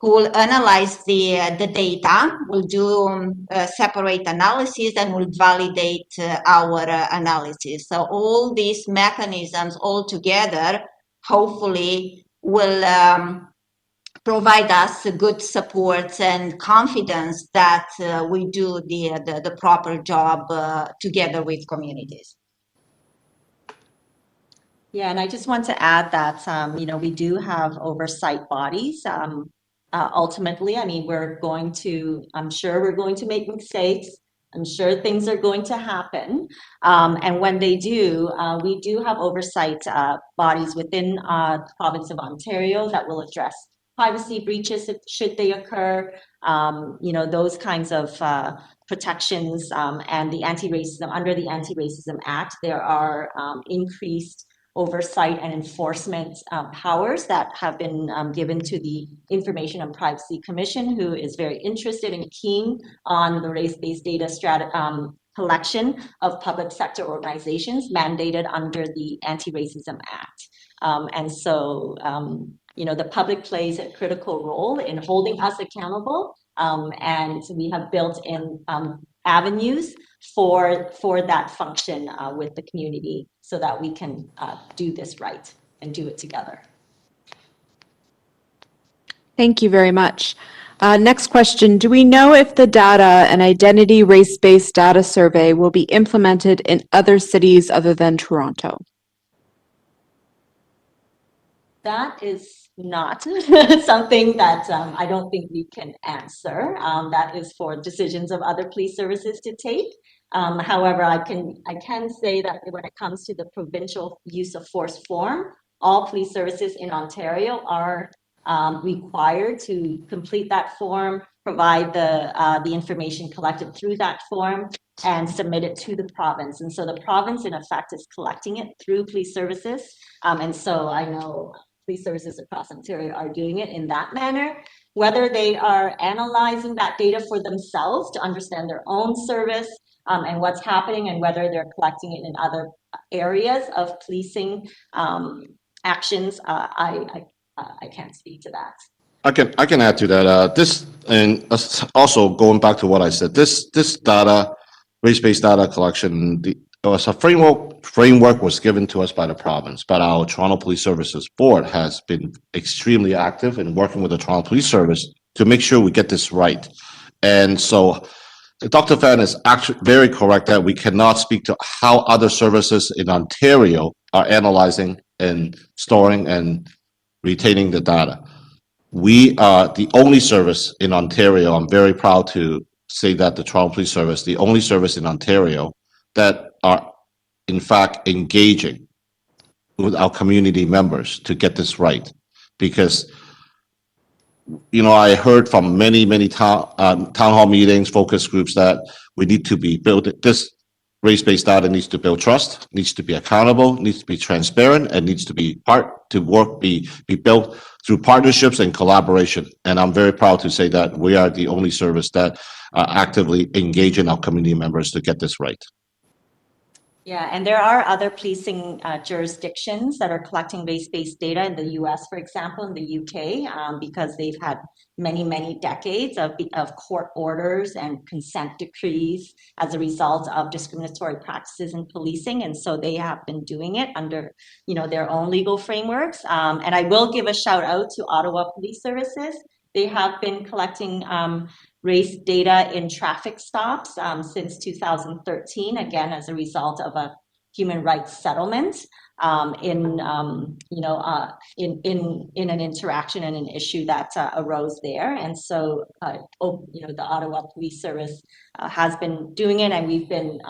who will analyze the data, will do separate analysis, and will validate our analysis. So all these mechanisms all together hopefully will provide us good support and confidence that we do the proper job together with communities. Yeah, and I just want to add that, we do have oversight bodies. Ultimately, I'm sure we're going to make mistakes. I'm sure things are going to happen. And when they do, we do have oversight bodies within the province of Ontario that will address privacy breaches should they occur, those kinds of protections, and under the Anti-Racism Act, there are increased oversight and enforcement powers that have been given to the Information and Privacy Commission, who is very interested and keen on the race-based data collection of public sector organizations mandated under the Anti-Racism Act. And so, the public plays a critical role in holding us accountable, and we have built in avenues for that function with the community so that we can do this right and do it together. Thank you very much. Next question. Do we know if the data and identity race-based data survey will be implemented in other cities other than Toronto? That is not something that I don't think we can answer. That is for decisions of other police services to take. However, I can say that when it comes to the provincial use of force form, all police services in Ontario are required to complete that form, provide the information collected through that form, and submit it to the province. And so the province, in effect, is collecting it through police services. And so I know police services across Ontario are doing it in that manner. Whether they are analyzing that data for themselves to understand their own service and what's happening, and whether they're collecting it in other areas of policing actions, I can't speak to that. I can add to that. This, and also going back to what I said, this data, race-based data collection, a framework was given to us by the province, but our Toronto Police Services Board has been extremely active in working with the Toronto Police Service to make sure we get this right. And so Dr. Fan is actually very correct that we cannot speak to how other services in Ontario are analyzing and storing and retaining the data. We are the only service in Ontario. I'm very proud to say that the Toronto Police Service, the only service in Ontario that are in fact engaging with our community members to get this right. Because, I heard from many town hall meetings, focus groups, that we need to be this race-based data needs to build trust, needs to be accountable, needs to be transparent, and needs to be be built through partnerships and collaboration. And I'm very proud to say that we are the only service that actively engaging our community members to get this right. Yeah, and there are other policing jurisdictions that are collecting race-based data in the US, for example, in the UK, because they've had many decades of court orders and consent decrees as a result of discriminatory practices in policing. And so they have been doing it under, their own legal frameworks. And I will give a shout out to Ottawa Police Services. They have been collecting race data in traffic stops since 2013, again, as a result of a human rights settlement in an interaction and an issue that arose there. And so, the Ottawa Police Service has been doing it, and we've been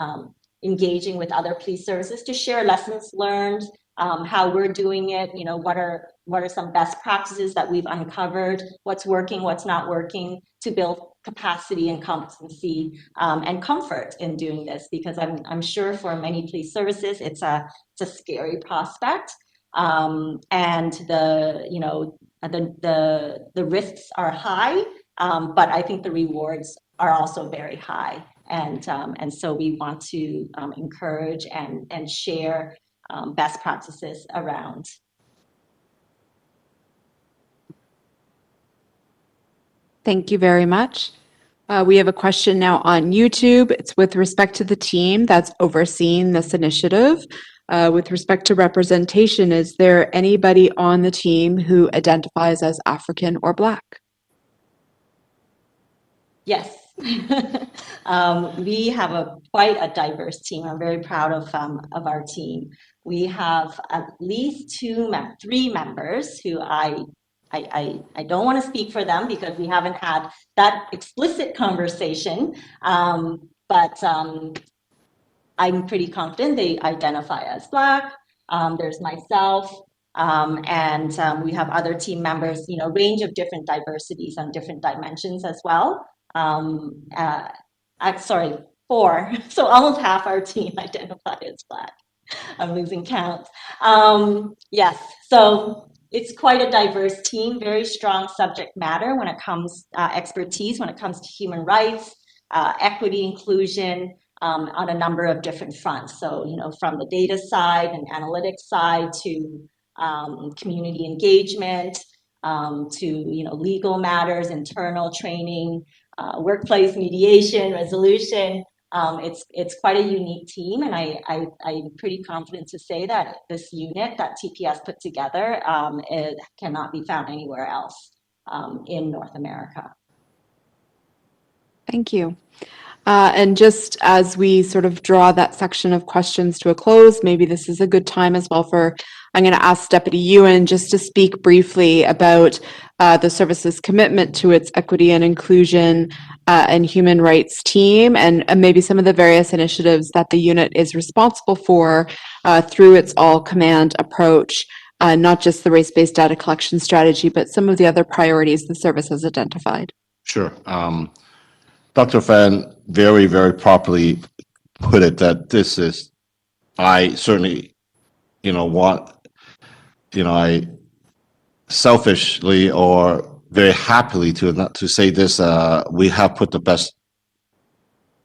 engaging with other police services to share lessons learned, how we're doing it, what are some best practices that we've uncovered, what's working, what's not working, to build capacity and competency and comfort in doing this, because I'm sure for many police services it's a scary prospect, and the risks are high, but I think the rewards are also very high, and so we want to encourage and share best practices around. Thank you very much. We have a question now on YouTube. It's with respect to the team that's overseeing this initiative. with respect to representation, is there anybody on the team who identifies as African or Black? Yes, we have quite a diverse team. I'm very proud of our team. We have at least three members who I don't want to speak for them because we haven't had that explicit conversation, but I'm pretty confident they identify as Black. There's myself, and we have other team members, range of different diversities on different dimensions as well. Sorry, 4. So almost half our team identify as Black. I'm losing count. Yes, so it's quite a diverse team, very strong subject matter when it comes, expertise when it comes to human rights, equity, inclusion, on a number of different fronts. So, from the data side and analytics side to community engagement, to, legal matters, internal training, workplace mediation, resolution. It's quite a unique team, and I'm pretty confident to say that this unit that TPS put together, it cannot be found anywhere else in North America. Thank you. And just as we sort of draw that section of questions to a close, maybe this is a good time as well I'm going to ask Deputy Ewan just to speak briefly about the service's commitment to its equity and inclusion and human rights team, and maybe some of the various initiatives that the unit is responsible for through its all-command approach, not just the race-based data collection strategy, but some of the other priorities the service has identified. Sure. Dr. Fan very, very properly put it that this is, I certainly, I selfishly or very happily to say this, we have put the best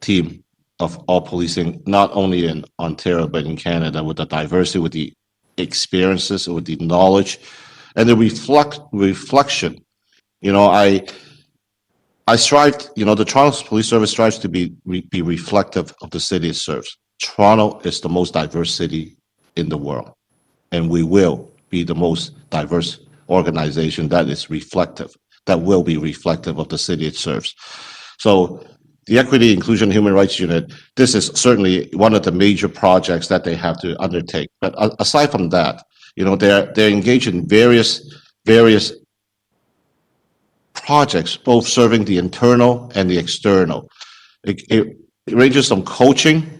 team of all policing, not only in Ontario, but in Canada, with the diversity, with the experiences, with the knowledge, and the reflection. I strive, the Toronto Police Service strives to be reflective of the city it serves. Toronto is the most diverse city in the world, and we will be the most diverse organization that will be reflective of the city it serves. So the Equity, Inclusion, Human Rights Unit, this is certainly one of the major projects that they have to undertake. But aside from that, they're engaged in various projects, both serving the internal and the external. It ranges from coaching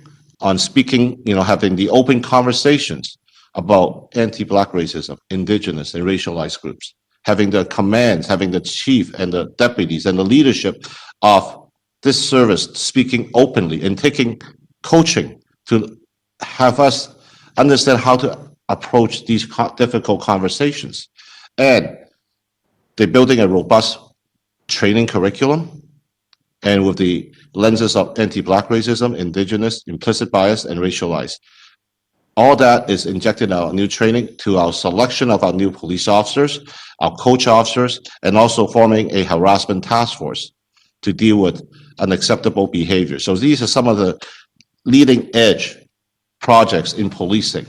on speaking, having the open conversations about anti-Black racism, Indigenous and racialized groups, having the commands, having the chief and the deputies and the leadership of this service speaking openly and taking coaching to have us understand how to approach these difficult conversations. And they're building a robust training curriculum, and with the lenses of anti-Black racism, Indigenous, implicit bias, and racialized. All that is injected in our new training to our selection of our new police officers, our coach officers, and also forming a harassment task force to deal with unacceptable behavior. So these are some of the leading edge projects in policing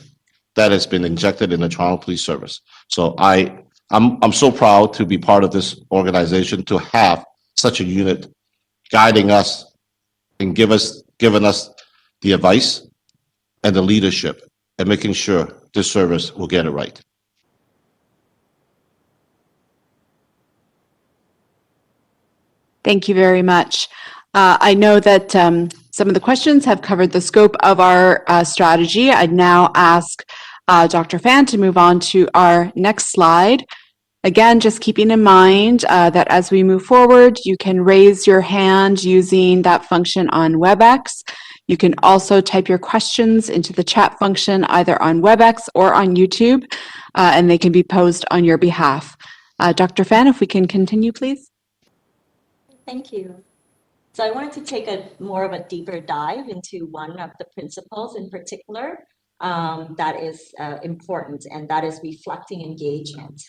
that has been injected in the Toronto Police Service. So I'm so proud to be part of this organization, to have such a unit guiding us and giving us the advice and the leadership and making sure this service will get it right. Thank you very much. I know that some of the questions have covered the scope of our strategy. I'd now ask Dr. Fan to move on to our next slide. Again, just keeping in mind that as we move forward, you can raise your hand using that function on WebEx. You can also type your questions into the chat function either on WebEx or on YouTube, and they can be posed on your behalf. Dr. Fan, if we can continue, please. Thank you. So I wanted to take more of a deeper dive into one of the principles in particular that is important, and that is reflecting engagement.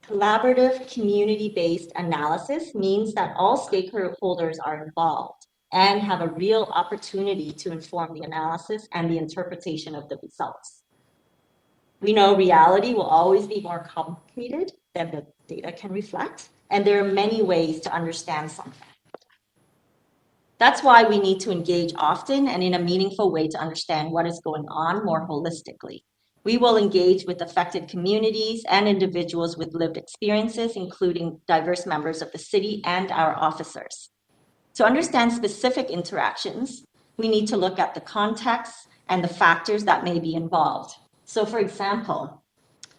Collaborative, community-based analysis means that all stakeholders are involved, and have a real opportunity to inform the analysis and the interpretation of the results. We know reality will always be more complicated than the data can reflect, and there are many ways to understand something. That's why we need to engage often and in a meaningful way to understand what is going on more holistically. We will engage with affected communities and individuals with lived experiences, including diverse members of the city and our officers. To understand specific interactions, we need to look at the context and the factors that may be involved. So for example,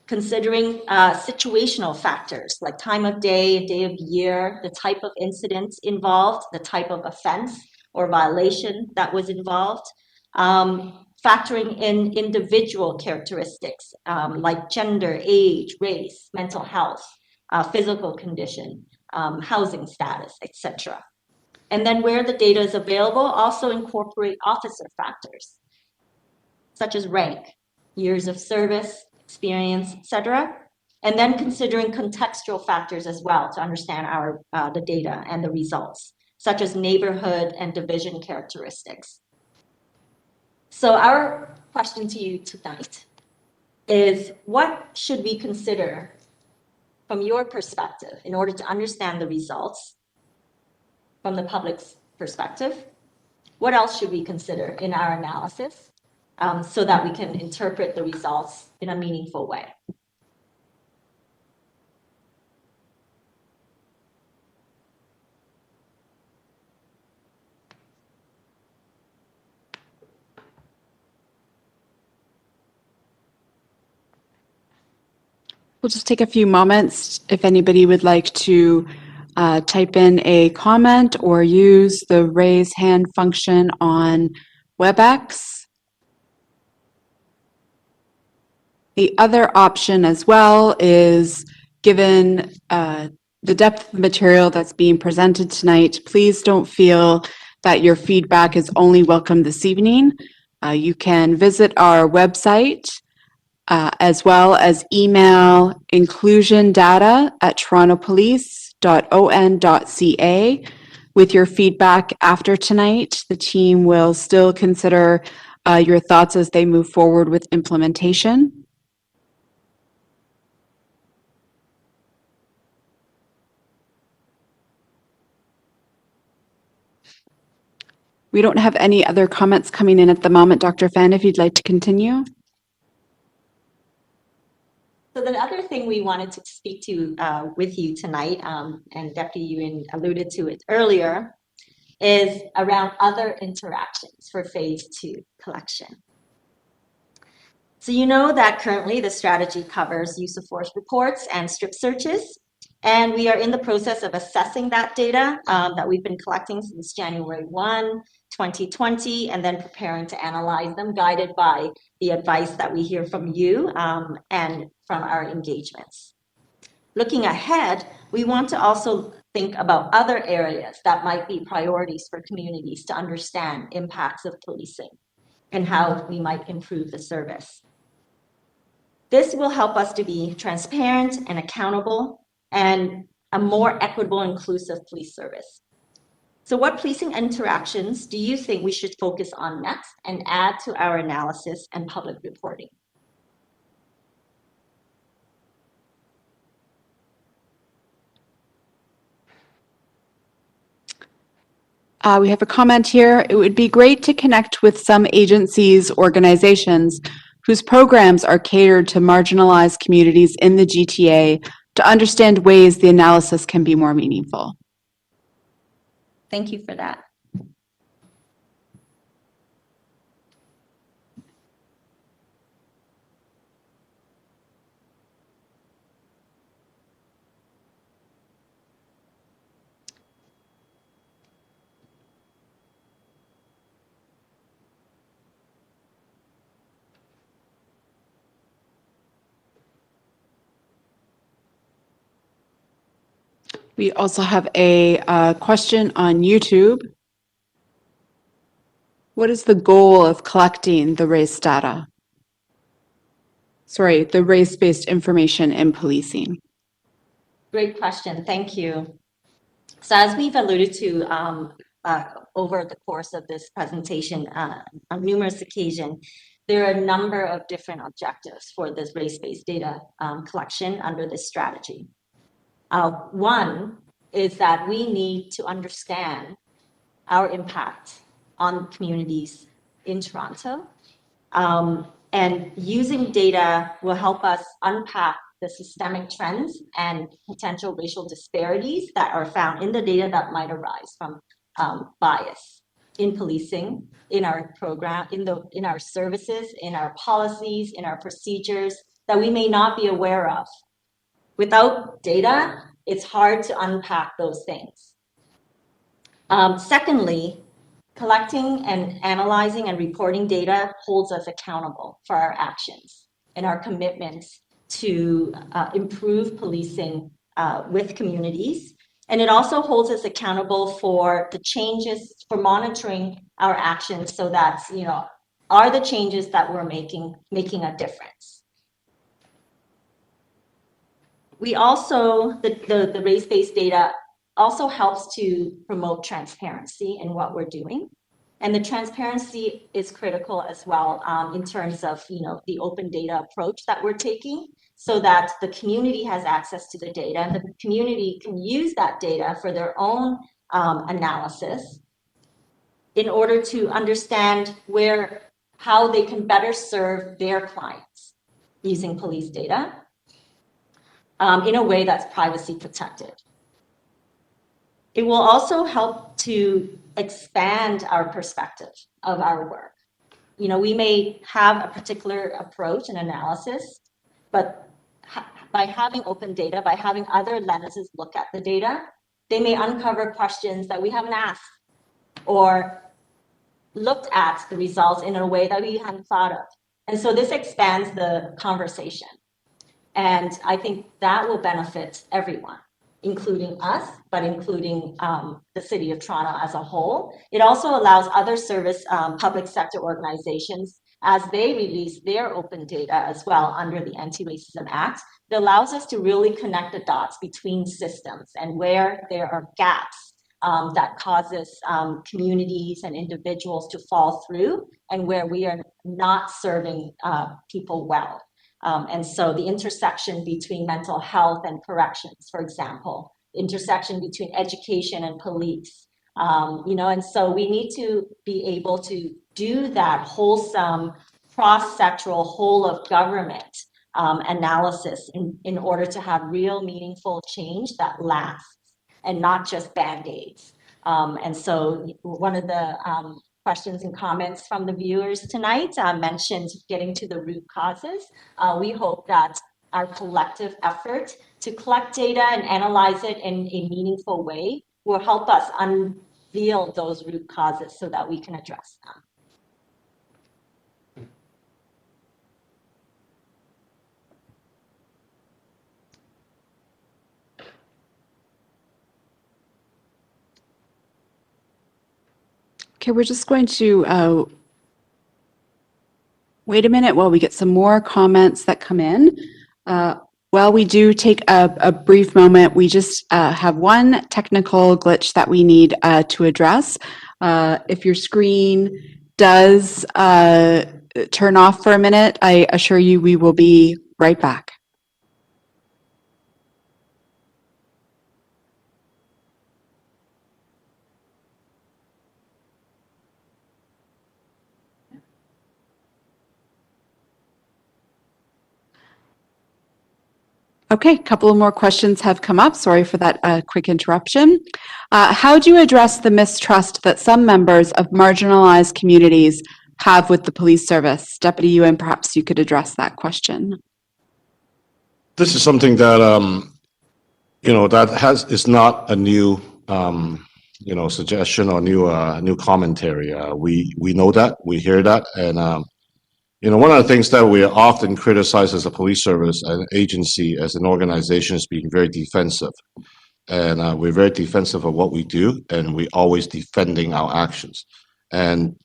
considering situational factors like time of day of year, the type of incidents involved, the type of offense or violation that was involved, factoring in individual characteristics like gender, age, race, mental health, physical condition, housing status, etc. And then where the data is available, also incorporate officer factors, such as rank, years of service, experience, etc. And then considering contextual factors as well to understand the data and the results, such as neighborhood and division characteristics. So our question to you tonight is, what should we consider from your perspective in order to understand the results from the public's perspective? What else should we consider in our analysis so that we can interpret the results in a meaningful way? We'll just take a few moments if anybody would like to type in a comment or use the raise hand function on WebEx. The other option as well is, given the depth of material that's being presented tonight, please don't feel that your feedback is only welcome this evening. You can visit our website as well as email inclusiondata@torontopolice.on.ca with your feedback after tonight. The team will still consider your thoughts as they move forward with implementation. We don't have any other comments coming in at the moment. Dr. Fan, if you'd like to continue. So the other thing we wanted to speak to with you tonight, and Deputy Ewan alluded to it earlier, is around other interactions for phase 2 collection. So you know that currently the strategy covers use of force reports and strip searches, and we are in the process of assessing that data that we've been collecting since January 1, 2020, and then preparing to analyze them, guided by the advice that we hear from you and from our engagements. Looking ahead, we want to also think about other areas that might be priorities for communities to understand impacts of policing and how we might improve the service. This will help us to be transparent and accountable and a more equitable, inclusive police service. So what policing interactions do you think we should focus on next and add to our analysis and public reporting? We have a comment here. It would be great to connect with some agencies, organizations whose programs are catered to marginalized communities in the GTA to understand ways the analysis can be more meaningful. Thank you for that. We also have a question on YouTube. What is the goal of collecting the race data? Sorry, the race-based information in policing. Great question, thank you. So as we've alluded to over the course of this presentation on numerous occasions, there are a number of different objectives for this race-based data collection under this strategy. One is that we need to understand our impact on communities in Toronto. And using data will help us unpack the systemic trends and potential racial disparities that are found in the data that might arise from bias in policing, in our program, in our services, in our policies, in our procedures that we may not be aware of. Without data, it's hard to unpack those things. Secondly, collecting and analyzing and reporting data holds us accountable for our actions and our commitments to improve policing with communities. And it also holds us accountable for the changes, for monitoring our actions so that, are the changes that we're making a difference. We also, the race-based data also helps to promote transparency in what we're doing. And the transparency is critical as well in terms of the open data approach that we're taking so that the community has access to the data and the community can use that data for their own analysis in order to understand how they can better serve their clients using police data in a way that's privacy protected. It will also help to expand our perspective of our work. We may have a particular approach and analysis, but by having open data, by having other lenses look at the data, they may uncover questions that we haven't asked or looked at the results in a way that we hadn't thought of. And so this expands the conversation. And I think that will benefit everyone, including us, but including the City of Toronto as a whole. It also allows other service public sector organizations, as they release their open data as well under the Anti-Racism Act, it allows us to really connect the dots between systems and where there are gaps that causes communities and individuals to fall through and where we are not serving people well. And so the intersection between mental health and corrections, for example, intersection between education and police, and so we need to be able to do that wholesome cross-sectoral whole of government analysis in order to have real meaningful change that lasts and not just Band-Aids. And so one of the questions and comments from the viewers tonight mentioned getting to the root causes. We hope that our collective effort to collect data and analyze it in a meaningful way will help us unveil those root causes so that we can address them. Okay, we're just going to wait a minute while we get some more comments that come in. While we do take a brief moment, we just have one technical glitch that we need to address. If your screen does turn off for a minute, I assure you we will be right back. Okay, a couple of more questions have come up. Sorry for that quick interruption. How do you address the mistrust that some members of marginalized communities have with the police service? Deputy Ewan, perhaps you could address that question. This is something that, is not a new, suggestion or new commentary. We know that, we hear that, and one of the things that we are often criticized as a police service, an agency, as an organization, is being very defensive. And we're very defensive of what we do, and we're always defending our actions. And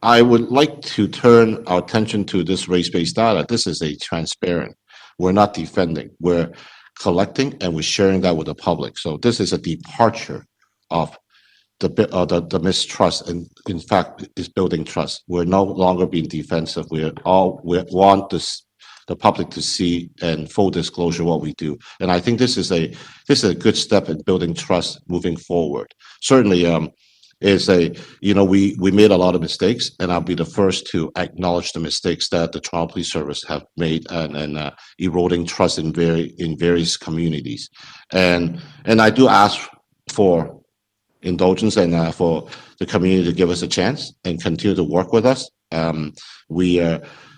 I would like to turn our attention to this race-based data. This is a transparent. We're not defending. We're collecting, and we're sharing that with the public. So this is a departure of the mistrust, and in fact is building trust. We're no longer being defensive. We want the public to see and full disclosure what we do. And I think this is a good step in building trust moving forward. Certainly, we made a lot of mistakes, and I'll be the first to acknowledge the mistakes that the Toronto Police Service have made and eroding trust in various communities. And I do ask for indulgence and for the community to give us a chance and continue to work with us.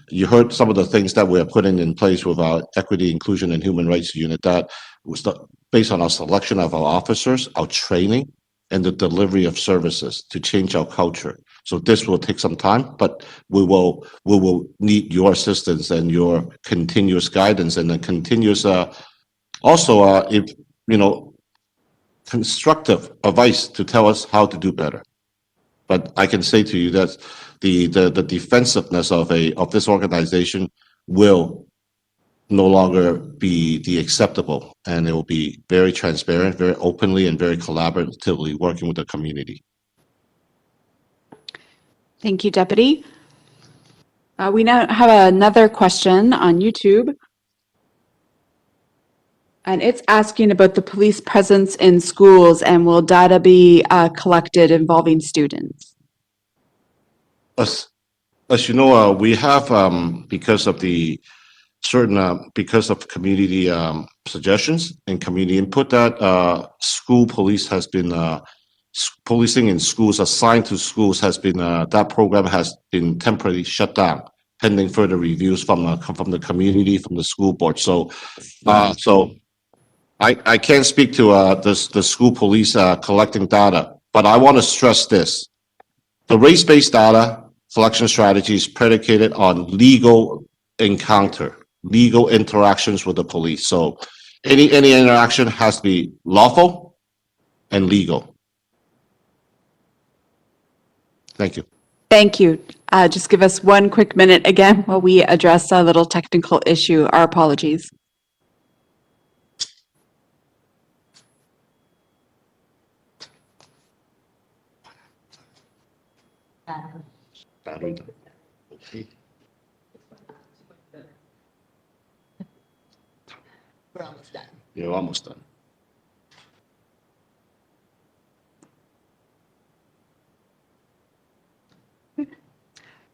You heard some of the things that we're putting in place with our Equity, Inclusion, and Human Rights Unit that was based on our selection of our officers, our training, and the delivery of services to change our culture. So this will take some time, but we will need your assistance and your continuous guidance and the continuous constructive advice to tell us how to do better. But I can say to you that the defensiveness of this organization will no longer be the acceptable, and it will be very transparent, very openly, and very collaboratively working with the community. Thank you, Deputy. We now have another question on YouTube. And it's asking about the police presence in schools and will data be collected involving students? As you know, we have, because of community suggestions and community input, that school police has been, policing in schools assigned to schools has been, that program has been temporarily shut down, pending further reviews from the community, from the school board. So, I can't speak to the school police collecting data, but I want to stress this. The race-based data collection strategy is predicated on legal encounter, legal interactions with the police. So any interaction has to be lawful and legal. Thank you. Thank you. Just give us 1 quick minute again while we address a little technical issue. Our apologies. We're almost done. You're almost done.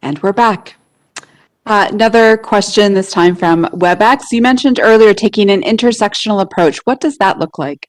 And we're back. Another question, this time from WebEx. You mentioned earlier taking an intersectional approach. What does that look like?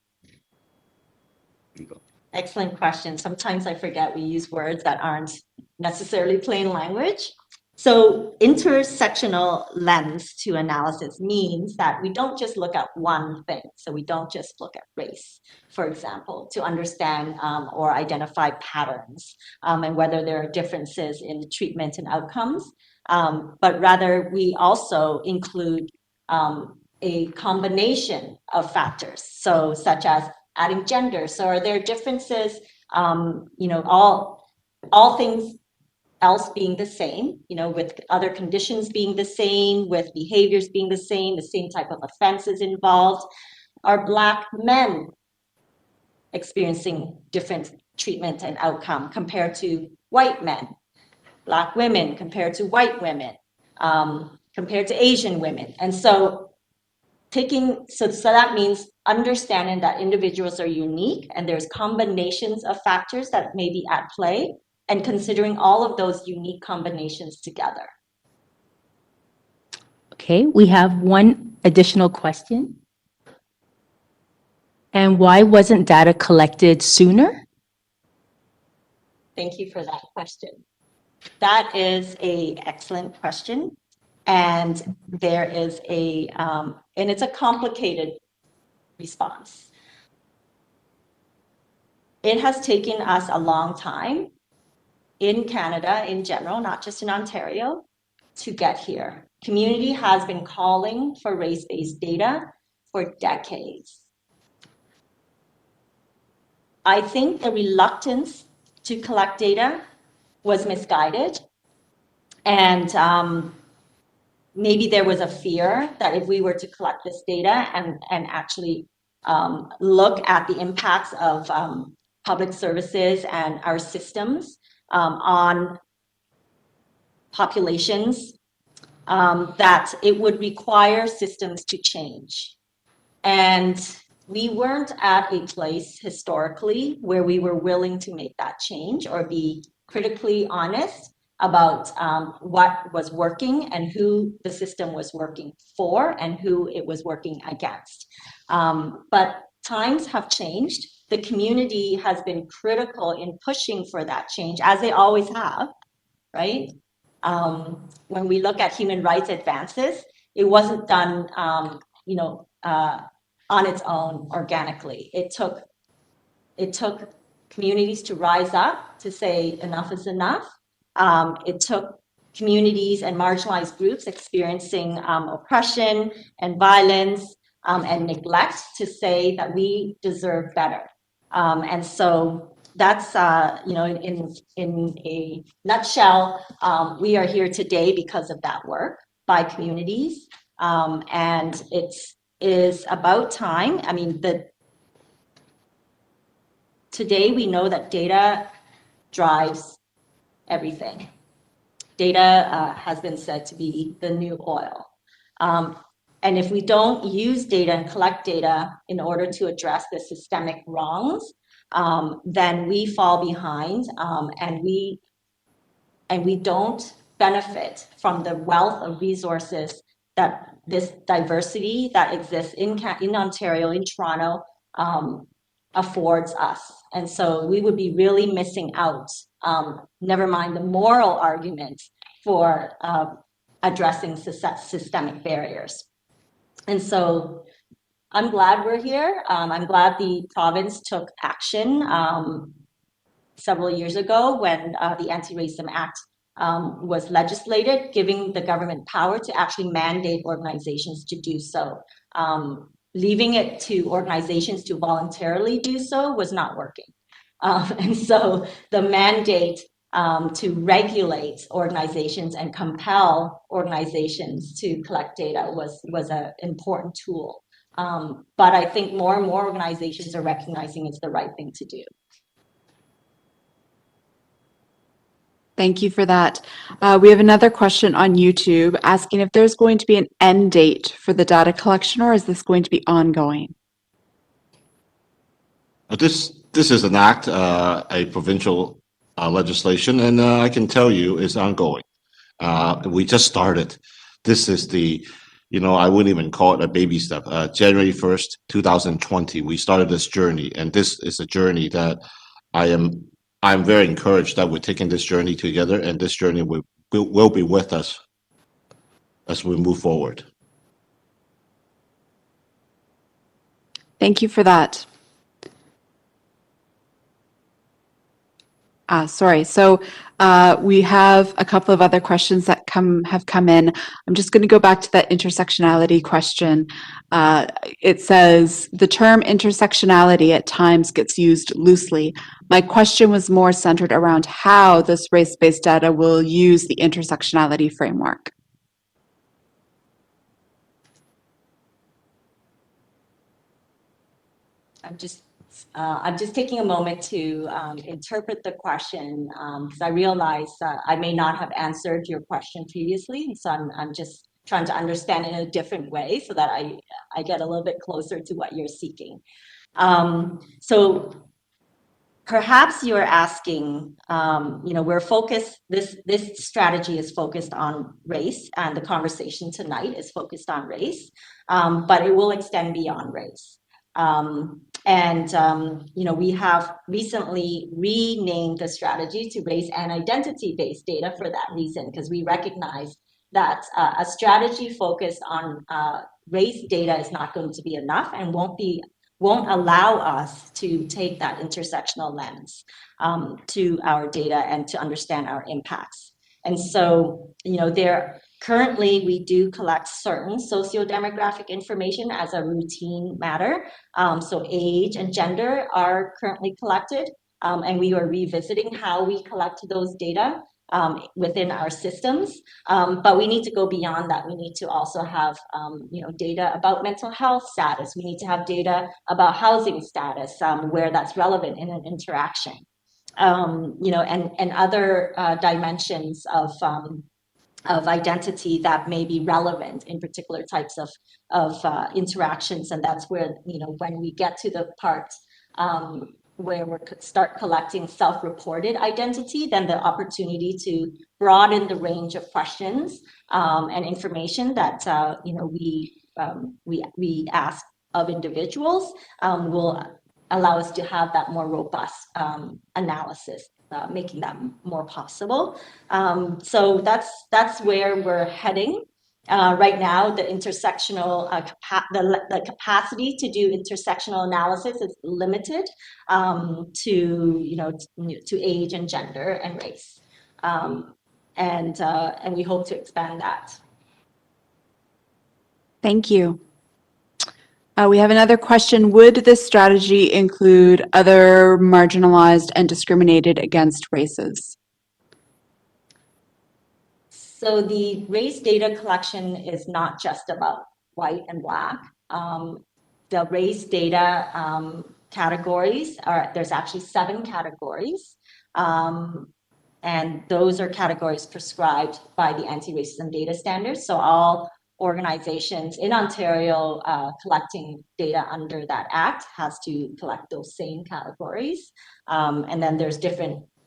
Excellent question. Sometimes I forget we use words that aren't necessarily plain language. So intersectional lens to analysis means that we don't just look at one thing. So we don't just look at race, for example, to understand or identify patterns and whether there are differences in the treatment and outcomes. But rather, we also include a combination of factors. So such as adding gender. So are there differences, all things else being the same, with other conditions being the same, with behaviors being the same type of offenses involved. Are Black men experiencing different treatment and outcome compared to white men? Black women compared to white women, compared to Asian women. And so so that means understanding that individuals are unique and there's combinations of factors that may be at play, and considering all of those unique combinations together. Okay, we have one additional question. And why wasn't data collected sooner? Thank you for that question. That is an excellent question. And there is and it's a complicated response. It has taken us a long time in Canada in general, not just in Ontario, to get here. Community has been calling for race-based data for decades. I think the reluctance to collect data was misguided. And maybe there was a fear that if we were to collect this data and actually look at the impacts of public services and our systems on populations, that it would require systems to change. And we weren't at a place historically where we were willing to make that change or be critically honest about what was working and who the system was working for and who it was working against. But times have changed. The community has been critical in pushing for that change, as they always have, right? When we look at human rights advances, it wasn't done, on its own organically. It took communities to rise up to say enough is enough. It took communities and marginalized groups experiencing oppression and violence and neglect to say that we deserve better. And so that's, in a nutshell, we are here today because of that work by communities. And it is about time. I mean, today we know that data drives everything. Data has been said to be the new oil. And if we don't use data and collect data in order to address the systemic wrongs, then we fall behind, and we don't benefit from the wealth of resources that this diversity that exists in Ontario, in Toronto, affords us. And so we would be really missing out, never mind the moral argument for addressing systemic barriers. And so I'm glad we're here. I'm glad the province took action several years ago when the Anti-Racism Act was legislated, giving the government power to actually mandate organizations to do so. Leaving it to organizations to voluntarily do so was not working. And so the mandate to regulate organizations and compel organizations to collect data was an important tool. But I think more and more organizations are recognizing it's the right thing to do. Thank you for that. We have another question on YouTube asking if there's going to be an end date for the data collection, or is this going to be ongoing? This is an act, a provincial legislation, and I can tell you it's ongoing. We just started. This is I wouldn't even call it a baby step. January 1st, 2020, we started this journey, and this is a journey that I'm very encouraged that we're taking this journey together, and this journey will be with us as we move forward. Thank you for that. Sorry. So we have a couple of other questions that have come in. I'm just going to go back to that intersectionality question. It says the term intersectionality at times gets used loosely. My question was more centered around how this race-based data will use the intersectionality framework. I'm just taking a moment to interpret the question, because I realize I may not have answered your question previously. So I'm just trying to understand it in a different way so that I get a little bit closer to what you're seeking. So perhaps you're asking, we're focused, this strategy is focused on race, and the conversation tonight is focused on race, but it will extend beyond race. We have recently renamed the strategy to race and identity-based data for that reason, because we recognize that a strategy focused on race data is not going to be enough and won't allow us to take that intersectional lens to our data and to understand our impacts. And so, currently we do collect certain socio-demographic information as a routine matter. So age and gender are currently collected, and we are revisiting how we collect those data. within our systems. But we need to go beyond that. We need to also have data about mental health status. We need to have data about housing status, where that's relevant in an interaction. And other dimensions of identity that may be relevant in particular types of interactions. And that's where, when we get to the part where we start collecting self-reported identity, then the opportunity to broaden the range of questions and information that we ask of individuals will allow us to have that more robust analysis, making that more possible. So that's where we're heading. Right now, the intersectional the capacity to do intersectional analysis is limited to age and gender and race, and we hope to expand that. Thank you. We have another question. Would this strategy include other marginalized and discriminated against races? So the race data collection is not just about white and black. The race data categories there's actually 7 categories. And those are categories prescribed by the anti-racism data standards. So all organizations in Ontario collecting data under that act has to collect those same categories. And then there's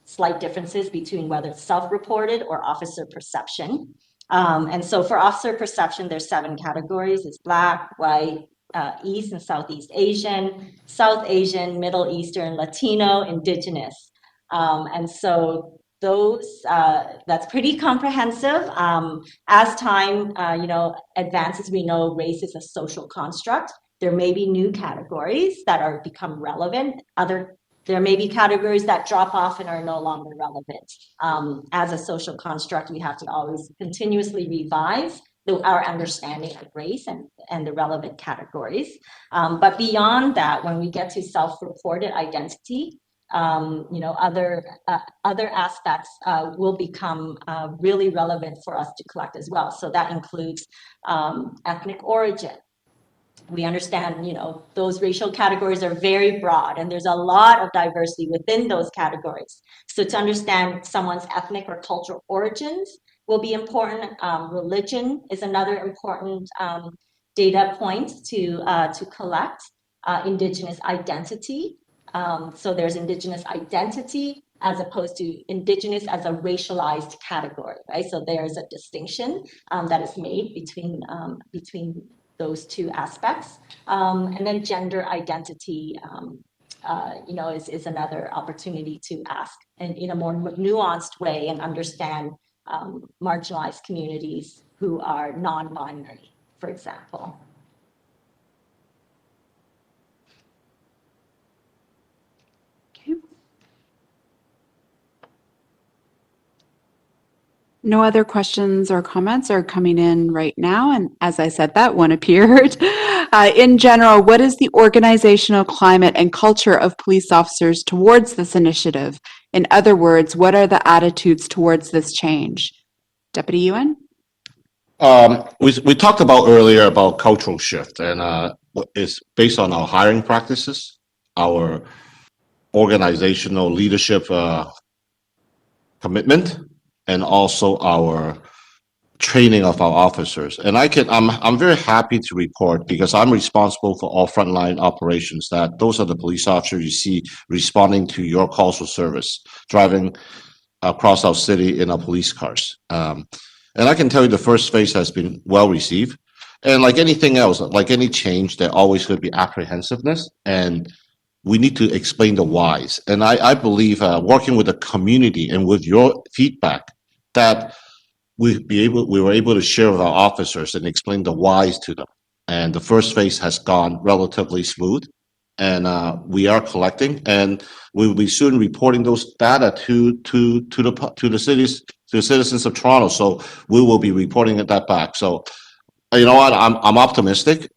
slight differences between whether it's self-reported or officer perception. And so for officer perception, there's 7 categories. It's Black, White, East and Southeast Asian, South Asian, Middle Eastern, Latino, Indigenous. And so those, that's pretty comprehensive. As time, advances, we know race is a social construct. There may be new categories that are become relevant. There may be categories that drop off and are no longer relevant. As a social construct, we have to always continuously revise our understanding of race and the relevant categories. But beyond that, when we get to self-reported identity, other aspects will become really relevant for us to collect as well. So that includes ethnic origin. We understand, those racial categories are very broad and there's a lot of diversity within those categories. So to understand someone's ethnic or cultural origins will be important. Religion is another important data point to collect. Indigenous identity. So there's Indigenous identity as opposed to Indigenous as a racialized category, right? So there's a distinction that is made between those 2 aspects. And then gender identity, is another opportunity to ask and in a more nuanced way and understand marginalized communities who are non-binary, for example. No other questions or comments are coming in right now. And as I said that, one appeared. In general, what is the organizational climate and culture of police officers towards this initiative? In other words, what are the attitudes towards this change? Deputy Ewan? We talked about earlier about cultural shift, and it's based on our hiring practices, our organizational leadership commitment, and also our training of our officers. And I'm very happy to report, because I'm responsible for all frontline operations, that those are the police officers you see responding to your calls for service, driving across our city in our police cars. And I can tell you the first phase has been well received. And like anything else, like any change, there always going to be apprehensiveness, and we need to explain the whys. And I believe working with the community and with your feedback, that we were able to share with our officers and explain the whys to them. And the first phase has gone relatively smooth, and we are collecting, and we will be soon reporting those data to the citizens of Toronto. So we will be reporting that back. So you know what, I'm optimistic.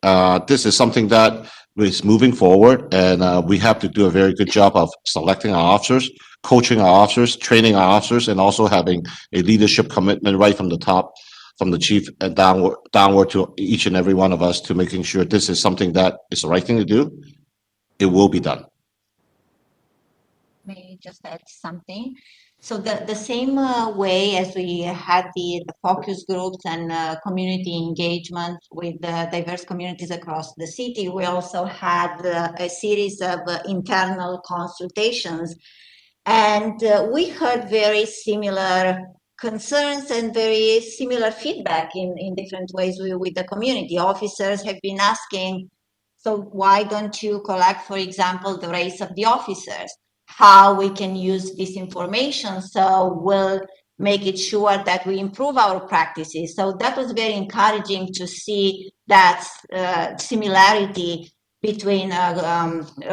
This is something that is moving forward, and we have to do a very good job of selecting our officers, coaching our officers, training our officers, and also having a leadership commitment right from the top, from the chief and downward to each and every one of us, to making sure this is something that is the right thing to do. It will be done. May I just add something? So the same way as we had the focus groups and community engagement with the diverse communities across the city, we also had a series of internal consultations. And we heard very similar concerns and very similar feedback in different ways with the community. Officers have been asking, so why don't you collect, for example, the race of the officers? How we can use this information, so we'll make it sure that we improve our practices. So that was very encouraging to see that similarity between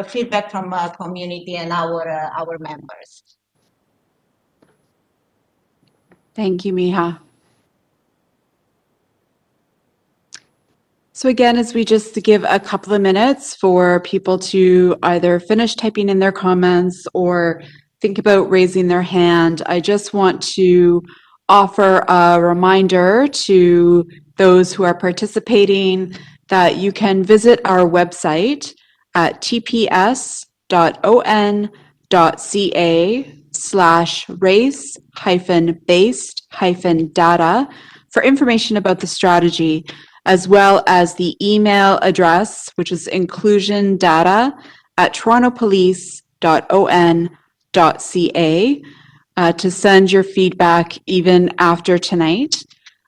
feedback from our community and our members. Thank you, Miha. So again, as we just give a couple of minutes for people to either finish typing in their comments or think about raising their hand, I just want to offer a reminder to those who are participating that you can visit our website at tps.on.ca/race-based-data for information about the strategy, as well as the email address, which is inclusiondata@torontopolice.on.ca, to send your feedback even after tonight.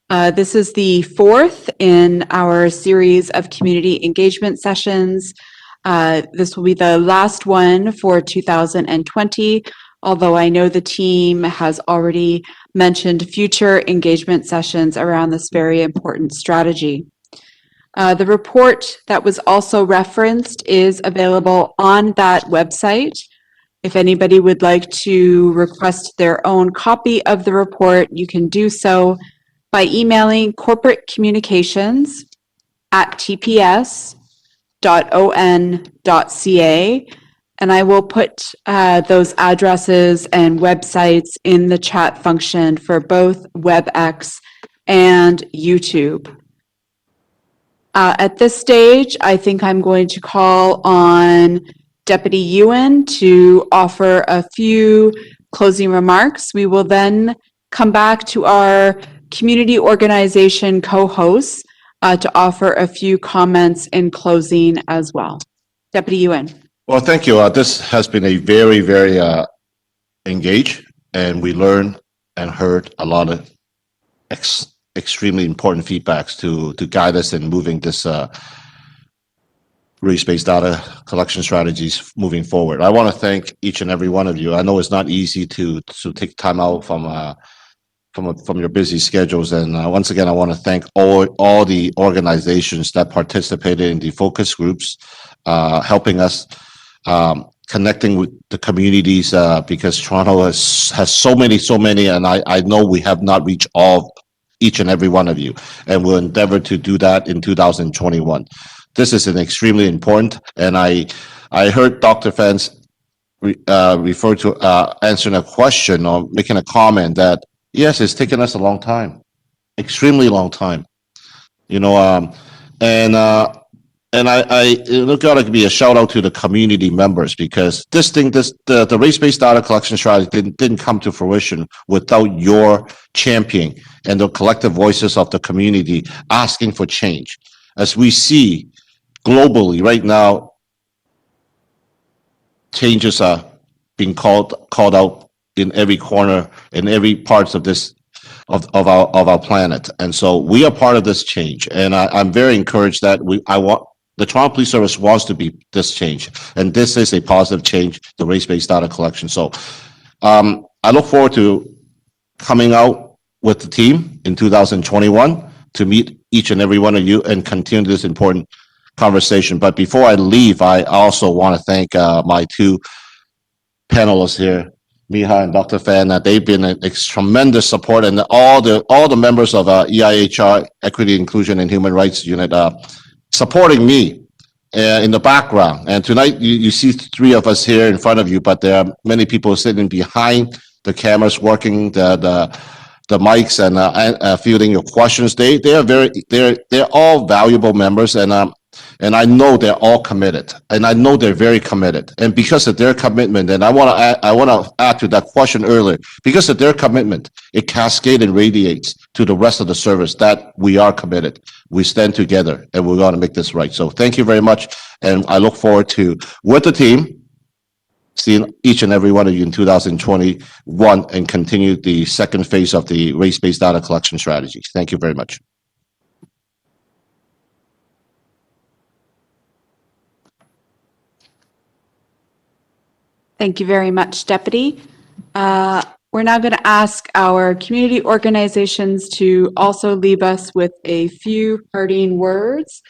This is the fourth in our series of community engagement sessions. This will be the last one for 2020, although I know the team has already mentioned future engagement sessions around this very important strategy. The report that was also referenced is available on that website. If anybody would like to request their own copy of the report, you can do so by emailing corporate communications at tps.on.ca, and I will put those addresses and websites in the chat function for both WebEx and YouTube. At this stage, I think I'm going to call on Deputy Ewan to offer a few closing remarks. We will then come back to our community organization co-hosts to offer a few comments in closing as well. Deputy Ewan. Well, thank you. This has been a very, very engaged, and we learned and heard a lot of extremely important feedbacks to guide us in moving this race-based data collection strategies moving forward. I want to thank each and every one of you. I know it's not easy to take time out from your busy schedules, and once again, I want to thank all the organizations that participated in the focus groups, helping us connecting with the communities, because Toronto has so many, and I know we have not reached each and every one of you, and we'll endeavor to do that in 2021. This is an extremely important, and I heard Dr. Fans refer to answering a question or making a comment that yes, it's taken us a long time, extremely long time, and I look out to be a shout out to the community members, because the race-based data collection strategy didn't come to fruition without your championing and the collective voices of the community asking for change. As we see globally right now, changes are being called out in every corner, in every parts of this of our planet, and so we are part of this change. And I'm very encouraged that the Toronto Police Service wants to be this change, and this is a positive change, the race-based data collection. So I look forward to coming out with the team in 2021 to meet each and every one of you and continue this important conversation. But before I leave, I also want to thank my two panelists here, Miha and Dr. Fan. They've been a tremendous support, and all the members of EIHR, Equity, Inclusion, and Human Rights Unit, supporting me in the background. And tonight you see three of us here in front of you, but there are many people sitting behind the cameras, working the mics and fielding your questions. They're all valuable members, and I know they're all committed, and I know they're very committed. And because of their commitment, and I want to add to that question earlier, because of their commitment, it cascades and radiates to the rest of the service that we are committed. We stand together, and we're going to make this right. So thank you very much, and I look forward to, with the team, seeing each and every one of you in 2021 and continue the second phase of the race-based data collection strategy. Thank you very much. Thank you very much, Deputy. We're now going to ask our community organizations to also leave us with a few parting words.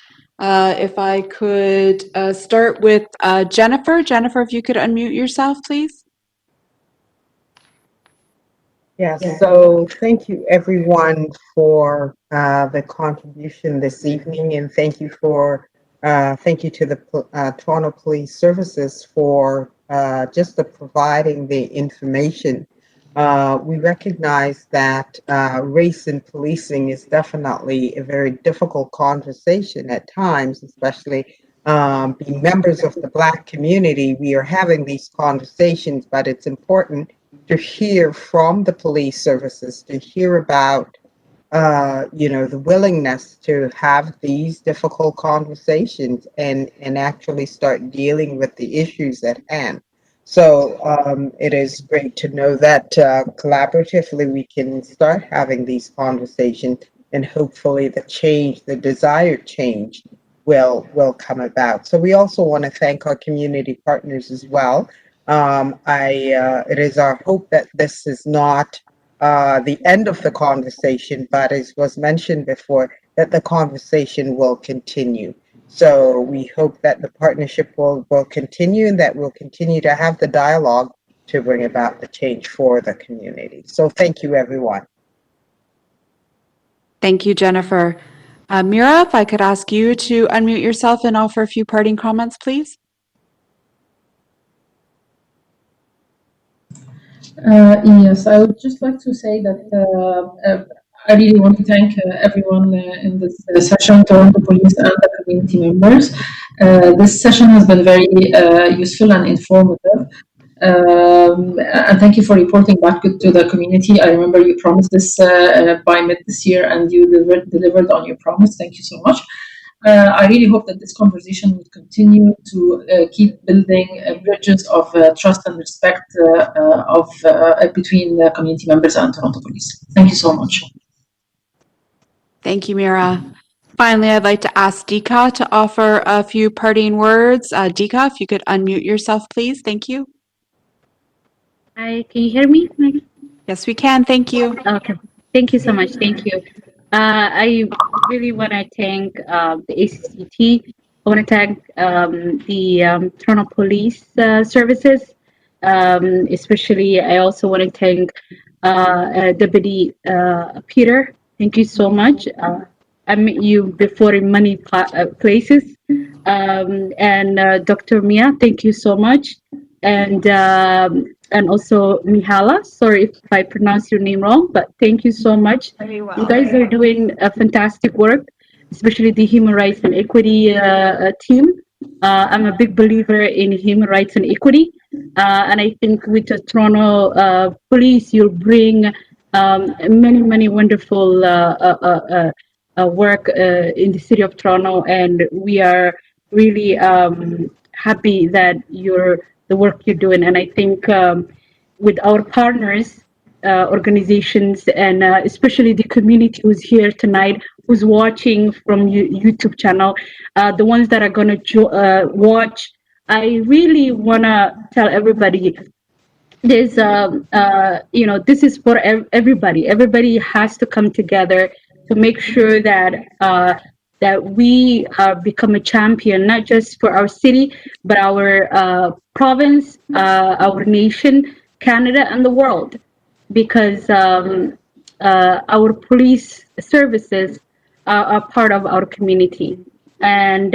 If I could start with Jennifer. Jennifer, if you could unmute yourself, please. Yes, so thank you everyone for the contribution this evening, and thank you to the Toronto Police Services for just providing the information. We recognize that race in policing is definitely a very difficult conversation at times, especially being members of the Black community. We are having these conversations, but it's important to hear from the police services, to hear about the willingness to have these difficult conversations and actually start dealing with the issues at hand. So it is great to know that collaboratively we can start having these conversations, and hopefully the desired change will come about. So we also want to thank our community partners as well. It is our hope that this is not the end of the conversation, but as was mentioned before, that the conversation will continue. So we hope that the partnership will continue, and that we'll continue to have the dialogue to bring about the change for the community. So thank you, everyone. Thank you, Jennifer. Mira, if I could ask you to unmute yourself and offer a few parting comments, please. Yes, I would just like to say that I really want to thank everyone in this session, Toronto Police and the community members. This session has been very useful and informative. And thank you for reporting back to the community. I remember you promised this by mid this year, and you delivered on your promise. Thank you so much. I really hope that this conversation would continue to keep building bridges of trust and respect between the community members and Toronto Police. Thank you so much. Thank you, Mira. Finally, I'd like to ask Dika to offer a few parting words. Dika, if you could unmute yourself, please. Thank you. Hi, can you hear me? Yes, we can. Thank you. Okay. Thank you so much. Thank you. I really want to thank the ACCT. I want to thank the Toronto Police Services. Especially, I also want to thank Deputy Peter. Thank you so much. I met you before in many places. And Dr. Mia, thank you so much. And also Mihala, sorry if I pronounce your name wrong, but thank you so much. Very well. You guys are doing a fantastic work, especially the Human Rights and Equity team. I'm a big believer in human rights and equity. And I think with the Toronto Police, you'll bring many wonderful work in the city of Toronto. And we are really happy that the work you're doing. And I think with our partners, organizations, and especially the community who's here tonight, who's watching from YouTube channel, the ones that are going to watch, I really want to tell everybody, there's this is for everybody. Everybody has to come together to make sure that that we become a champion, not just for our city, but our province, our nation, Canada, and the world. Because our police services are part of our community. and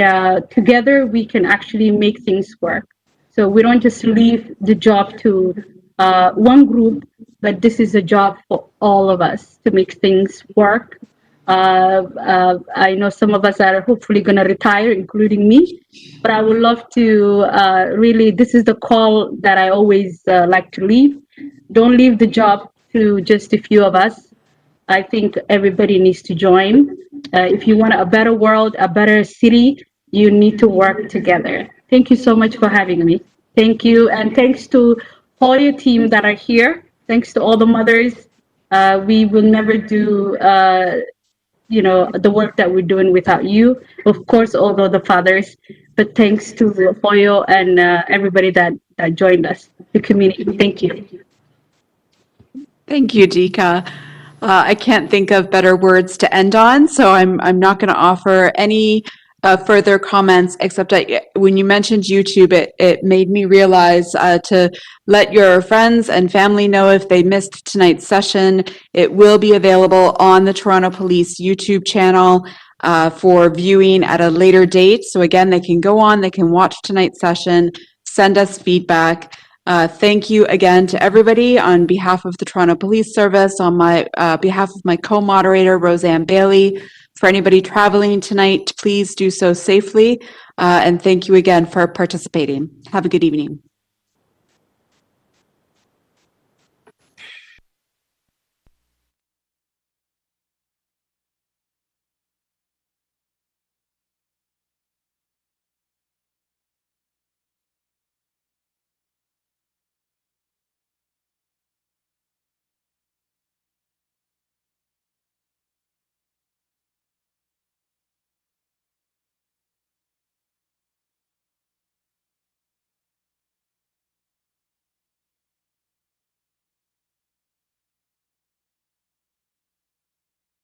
together we can actually make things work. So we don't just leave the job to one group, but this is a job for all of us to make things work. I know some of us are hopefully going to retire, including me, but I would love to really, this is the call that I always like to leave. Don't leave the job to just a few of us. I think everybody needs to join. If you want a better world, a better city, you need to work together. Thank you so much for having me. Thank you. And thanks to Hoya team that are here. Thanks to all the mothers. We will never do the work that we're doing without you. Of course, although the fathers, but thanks to Hoya and everybody that joined us, the community. Thank you. Thank you, Dika. I can't think of better words to end on, so I'm not going to offer any further comments, except when you mentioned YouTube, it made me realize to let your friends and family know if they missed tonight's session. It will be available on the Toronto Police YouTube channel for viewing at a later date. So again, they can go on, they can watch tonight's session, send us feedback. Thank you again to everybody on behalf of the Toronto Police Service, on my behalf of my co-moderator, Roseanne Bailey. For anybody traveling tonight, please do so safely. And thank you again for participating. Have a good evening.